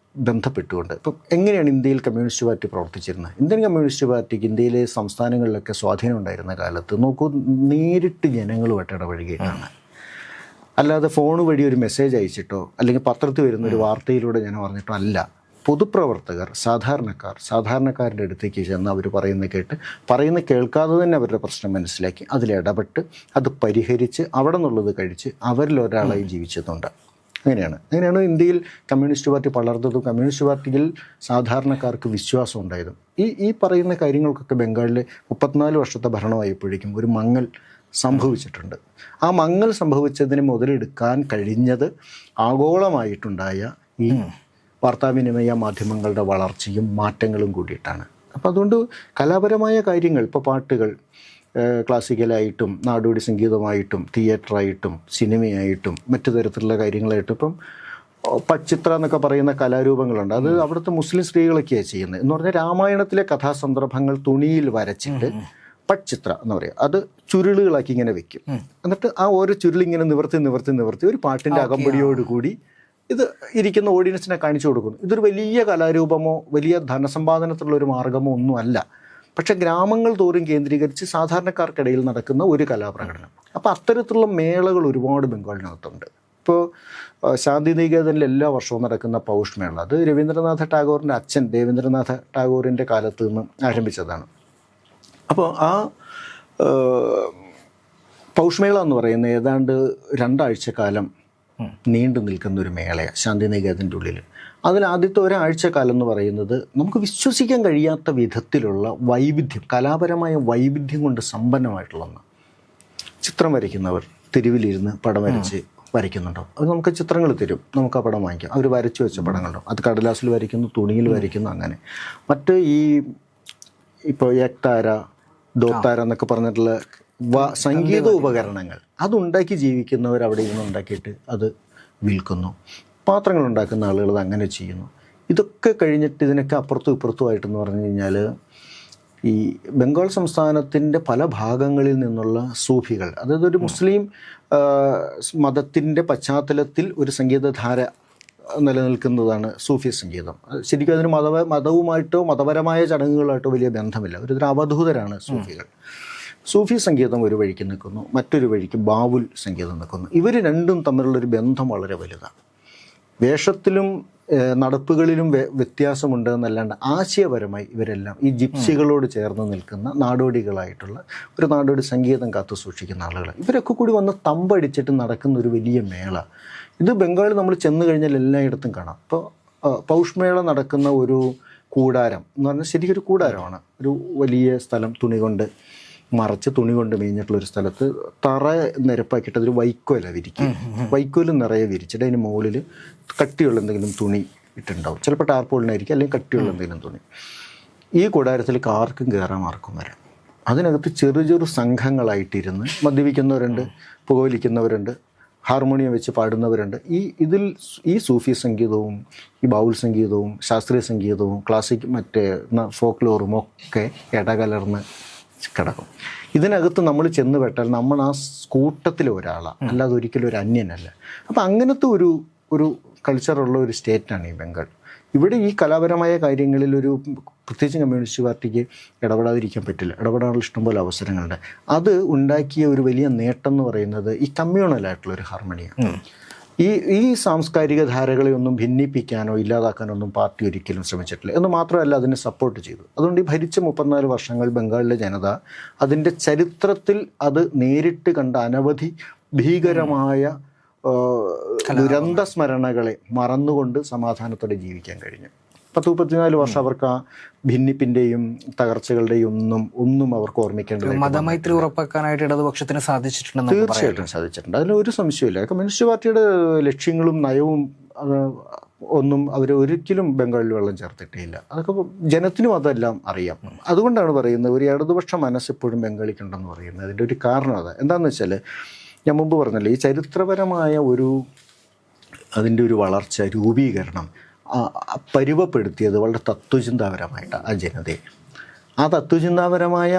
ബന്ധപ്പെട്ടുകൊണ്ട് ഇപ്പം എങ്ങനെയാണ് ഇന്ത്യയിൽ കമ്മ്യൂണിസ്റ്റ് പാർട്ടി പ്രവർത്തിച്ചിരുന്നത്? ഇന്ത്യൻ കമ്മ്യൂണിസ്റ്റ് പാർട്ടിക്ക് ഇന്ത്യയിലെ സംസ്ഥാനങ്ങളിലൊക്കെ സ്വാധീനം ഉണ്ടായിരുന്ന കാലത്ത് നോക്കൂ, നേരിട്ട് ജനങ്ങളുമായിട്ട് ഇടപഴകിയിട്ടാണ്. അല്ലാതെ ഫോൺ വഴി ഒരു മെസ്സേജ് അയച്ചിട്ടോ അല്ലെങ്കിൽ പത്രത്തിൽ വരുന്ന ഒരു വാർത്തയിലൂടെ ഞാൻ പറഞ്ഞിട്ടോ അല്ല. പൊതുപ്രവർത്തകർ, സാധാരണക്കാരുടെ അടുത്തേക്ക് ചെന്ന് അവർ പറയുന്നത് കേൾക്കാതെ തന്നെ അവരുടെ പ്രശ്നം മനസ്സിലാക്കി അതിലിടപെട്ട് അത് പരിഹരിച്ച് അവിടെ നിന്നുള്ളത് കഴിച്ച് അവരിൽ ഒരാളായി ജീവിച്ചതുണ്ട്. അങ്ങനെയാണ് ഇന്ത്യയിൽ കമ്മ്യൂണിസ്റ്റ് പാർട്ടി വളർന്നതും കമ്മ്യൂണിസ്റ്റ് പാർട്ടിയിൽ സാധാരണക്കാർക്ക് വിശ്വാസം ഉണ്ടായതും. ഈ പറയുന്ന കാര്യങ്ങൾക്കൊക്കെ ബംഗാളിൽ 34 വർഷത്തെ ഭരണമായപ്പോഴേക്കും ഒരു മങ്ങൽ സംഭവിച്ചിട്ടുണ്ട്. ആ മങ്ങൽ സംഭവിച്ചതിന് മുതലെടുക്കാൻ കഴിഞ്ഞത് ആഗോളമായിട്ടുണ്ടായ ഈ വാർത്താവിനിമയ മാധ്യമങ്ങളുടെ വളർച്ചയും മാറ്റങ്ങളും കൂടിയിട്ടാണ്. അപ്പോൾ അതുകൊണ്ട് കലാപരമായ കാര്യങ്ങൾ, ഇപ്പോൾ പാട്ടുകൾ ക്ലാസിക്കലായിട്ടും നാടോടി സംഗീതമായിട്ടും തിയേറ്ററായിട്ടും സിനിമയായിട്ടും മറ്റു തരത്തിലുള്ള കാര്യങ്ങളായിട്ടും ഇപ്പം പച്ചിത്ര എന്നൊക്കെ പറയുന്ന കലാരൂപങ്ങളുണ്ട്. അത് അവിടുത്തെ മുസ്ലിം സ്ത്രീകളൊക്കെയാണ് ചെയ്യുന്നത്. എന്ന് പറഞ്ഞാൽ രാമായണത്തിലെ കഥാസന്ദർഭങ്ങൾ തുണിയിൽ വരച്ചിട്ട് പച്ചിത്ര എന്ന് പറയും. അത് ചുരുളുകളാക്കി ഇങ്ങനെ വെക്കും. എന്നിട്ട് ആ ഓരോ ചുരുളിങ്ങനെ നിവർത്തി ഒരു പാട്ടിൻ്റെ അകമ്പടിയോടുകൂടി ഇത് ഇരിക്കുന്ന ഓഡിയൻസിനെ കാണിച്ചു കൊടുക്കുന്നു. ഇതൊരു വലിയ കലാരൂപമോ വലിയ ധനസമ്പാദനത്തിലുള്ള ഒരു മാർഗമോ ഒന്നുമല്ല. പക്ഷേ ഗ്രാമങ്ങൾ തോറും കേന്ദ്രീകരിച്ച് സാധാരണക്കാർക്കിടയിൽ നടക്കുന്ന ഒരു കലാപ്രകടനം. അപ്പോൾ അത്തരത്തിലുള്ള മേളകൾ ഒരുപാട് ബംഗാളിനകത്തുണ്ട്. ഇപ്പോൾ ശാന്തിനികേതനിൽ എല്ലാ വർഷവും നടക്കുന്ന പൗഷ് മേള, അത് രവീന്ദ്രനാഥ ടാഗോറിൻ്റെ അച്ഛൻ ദേവേന്ദ്രനാഥ ടാഗോറിൻ്റെ കാലത്ത് നിന്ന് ആരംഭിച്ചതാണ്. അപ്പോൾ ആ പൗഷ് മേള എന്ന് പറയുന്ന ഏതാണ്ട് 2 ആഴ്ചക്കാലം നീണ്ടു നിൽക്കുന്ന ഒരു മേളയാണ് ശാന്തിനികേതൻ്റെ ഉള്ളിൽ. അതിൽ ആദ്യത്തെ ഒരാഴ്ചക്കാലം എന്ന് പറയുന്നത് നമുക്ക് വിശ്വസിക്കാൻ കഴിയാത്ത വിധത്തിലുള്ള വൈവിധ്യം, കലാപരമായ വൈവിധ്യം കൊണ്ട് സമ്പന്നമായിട്ടുള്ള ഒന്ന്. ചിത്രം വരയ്ക്കുന്നവർ തെരുവിലിരുന്ന് പടം വരയ്ക്കുന്നുണ്ടാവും. അത് നമുക്ക് ചിത്രങ്ങൾ തരും, നമുക്ക് ആ പടം വാങ്ങിക്കാം. അവർ വരച്ചു വെച്ച പടങ്ങളുണ്ടാവും. അത് കടലാസിൽ വരയ്ക്കുന്നു, തുണിയിൽ വരയ്ക്കുന്നു, അങ്ങനെ. മറ്റ് ഈ ഇപ്പോൾ ഏക്താര ദോത്താര എന്നൊക്കെ പറഞ്ഞിട്ടുള്ള സംഗീത ഉപകരണങ്ങൾ അതുണ്ടാക്കി ജീവിക്കുന്നവർ അവിടെ ഇരുന്ന് ഉണ്ടാക്കിയിട്ട് അത് വിൽക്കുന്നു. പാത്രങ്ങൾ ഉണ്ടാക്കുന്ന ആളുകൾ അത് അങ്ങനെ ചെയ്യുന്നു. ഇതൊക്കെ കഴിഞ്ഞിട്ട് ഇതിനൊക്കെ അപ്പുറത്തും ഇപ്പുറത്തുമായിട്ടെന്ന് പറഞ്ഞു കഴിഞ്ഞാൽ ഈ ബംഗാൾ സംസ്ഥാനത്തിൻ്റെ പല ഭാഗങ്ങളിൽ നിന്നുള്ള സൂഫികൾ, അതായത് ഒരു മുസ്ലിം മതത്തിൻ്റെ പശ്ചാത്തലത്തിൽ ഒരു സംഗീതധാര നിലനിൽക്കുന്നതാണ് സൂഫി സംഗീതം. ശരിക്കും അതിന് മതവുമായിട്ടോ മതപരമായ ചടങ്ങുകളായിട്ടോ വലിയ ബന്ധമില്ല. ഒരു അവധൂതരാണ് സൂഫികൾ. സൂഫി സംഗീതം ഒരു വഴിക്ക് നിൽക്കുന്നു, മറ്റൊരു വഴിക്ക് ബാവുൽ സംഗീതം നിൽക്കുന്നു. ഇവർ രണ്ടും തമ്മിലുള്ളൊരു ബന്ധം വളരെ വലുതാണ്. വേഷത്തിലും നടപ്പുകളിലും വ്യത്യാസമുണ്ട് എന്നല്ലാണ്ട് ആശയപരമായി ഇവരെല്ലാം ഈ ജിപ്സികളോട് ചേർന്ന് നിൽക്കുന്ന നാടോടികളായിട്ടുള്ള ഒരു നാടോടി സംഗീതം കാത്തു സൂക്ഷിക്കുന്ന ആളുകളാണ്. ഇവരൊക്കെ കൂടി വന്ന് തമ്പടിച്ചിട്ട് നടക്കുന്ന ഒരു വലിയ മേള. ഇത് ബംഗാളിൽ നമ്മൾ ചെന്ന് കഴിഞ്ഞാൽ എല്ലായിടത്തും കാണാം. ഇപ്പോൾ പൗഷ് മേള നടക്കുന്ന ഒരു കൂടാരം എന്ന് പറഞ്ഞാൽ ശരിക്കും ഒരു കൂടാരമാണ്. ഒരു വലിയ സ്ഥലം തുണി കൊണ്ട് മറച്ച് തുണി കൊണ്ട് മേഞ്ഞിട്ടുള്ളൊരു സ്ഥലത്ത് തറ നിരപ്പാക്കിയിട്ട് അതൊരു വൈക്കോല വിരിക്കും. വൈക്കോല് നിറയെ വിരിച്ചിട്ട് അതിന് മുകളിൽ കട്ടിയുള്ള എന്തെങ്കിലും തുണി ഇട്ടുണ്ടാവും. ചിലപ്പോൾ ടാർപോളിനായിരിക്കും, അല്ലെങ്കിൽ കട്ടിയുള്ള എന്തെങ്കിലും തുണി. ഈ കൂടാരത്തിലേക്ക് ആർക്കും കയറാം, ആർക്കും വരാം. അതിനകത്ത് ചെറു സംഘങ്ങളായിട്ടിരുന്ന് മദ്യപിക്കുന്നവരുണ്ട്, പുകവലിക്കുന്നവരുണ്ട്, ഹാർമോണിയം വെച്ച് പാടുന്നവരുണ്ട്. ഈ സൂഫി സംഗീതവും ഈ ബാവുൽ സംഗീതവും ശാസ്ത്രീയ സംഗീതവും ക്ലാസിക് മറ്റേ ഫോക്ലോറും ഒക്കെ ഇടകലർന്ന് കിടക്കും. ഇതിനകത്ത് നമ്മൾ ചെന്ന് പെട്ടാൽ നമ്മൾ ആ കൂട്ടത്തിലെ ഒരാളാണ്, അല്ലാതെ ഒരിക്കലും ഒരു അന്യനല്ല. അപ്പം അങ്ങനത്തെ ഒരു കൾച്ചറുള്ള ഒരു സ്റ്റേറ്റാണ് ഈ ബംഗാൾ. ഇവിടെ ഈ കലാപരമായ കാര്യങ്ങളിൽ ഒരു പ്രത്യേകിച്ച് കമ്മ്യൂണിസ്റ്റ് പാർട്ടിക്ക് ഇടപെടാതിരിക്കാൻ പറ്റില്ല. ഇടപെടാനുള്ള ഇഷ്ടംപോലെ അവസരങ്ങളുണ്ട്. അത് ഉണ്ടാക്കിയ ഒരു വലിയ നേട്ടം എന്ന് പറയുന്നത് ഈ കമ്മ്യൂണലായിട്ടുള്ളൊരു ഹാർമണിയാണ്. ഈ സാംസ്കാരിക ധാരകളെ ഒന്നും ഭിന്നിപ്പിക്കാനോ ഇല്ലാതാക്കാനോ ഒന്നും പാർട്ടി ഒരിക്കലും ശ്രമിച്ചിട്ടില്ല. എന്ന് മാത്രമല്ല അതിനെ സപ്പോർട്ട് ചെയ്തു. അതുകൊണ്ട് ഈ ഭരിച്ച 34 വർഷങ്ങൾ ബംഗാളിലെ ജനത അതിൻ്റെ ചരിത്രത്തിൽ അത് നേരിട്ട് കണ്ട അനവധി ഭീകരമായ ദുരന്ത സ്മരണകളെ മറന്നുകൊണ്ട് സമാധാനത്തോടെ ജീവിക്കാൻ കഴിഞ്ഞു. 10-34 വർഷം അവർക്ക് ആ ഭിന്നിപ്പിൻ്റെയും തകർച്ചകളുടെയും ഒന്നും അവർക്ക് ഓർമ്മിക്കേണ്ടത്. മതമൈത്രി ഉറപ്പാക്കാനായിട്ട് ഇടതുപക്ഷത്തിന് സാധിച്ചിട്ടുണ്ട്. തീർച്ചയായിട്ടും സാധിച്ചിട്ടുണ്ട്, അതിലൊരു സംശയമില്ല. കമ്മ്യൂണിസ്റ്റ് പാർട്ടിയുടെ ലക്ഷ്യങ്ങളും നയവും ഒന്നും അവർ ഒരിക്കലും ബംഗാളിൽ വെള്ളം ചേർത്തിട്ടില്ല. അതൊക്കെ ജനത്തിനും അതെല്ലാം അറിയാം. അതുകൊണ്ടാണ് പറയുന്നത് ഒരു ഇടതുപക്ഷ മനസ്സെപ്പോഴും ബംഗാളിക്കുണ്ടെന്ന് പറയുന്നത്. അതിൻ്റെ ഒരു കാരണം അതാണ്. എന്താണെന്ന് വെച്ചാൽ ഞാൻ മുമ്പ് പറഞ്ഞല്ലോ, ഈ ചരിത്രപരമായ അതിൻ്റെ ഒരു വളർച്ച, രൂപീകരണം പരുവപ്പെടുത്തിയത് വളരെ തത്വചിന്താപരമായിട്ടാണ് ആ ജനതയെ. ആ തത്വചിന്താപരമായ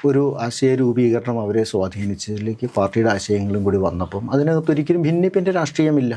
ഒരു ആശയ രൂപീകരണം അവരെ സ്വാധീനിച്ചതിലേക്ക് പാർട്ടിയുടെ ആശയങ്ങളും കൂടി വന്നപ്പം അതിനകത്തൊരിക്കലും ഭിന്നിപ്പിൻ്റെ രാഷ്ട്രീയമില്ല.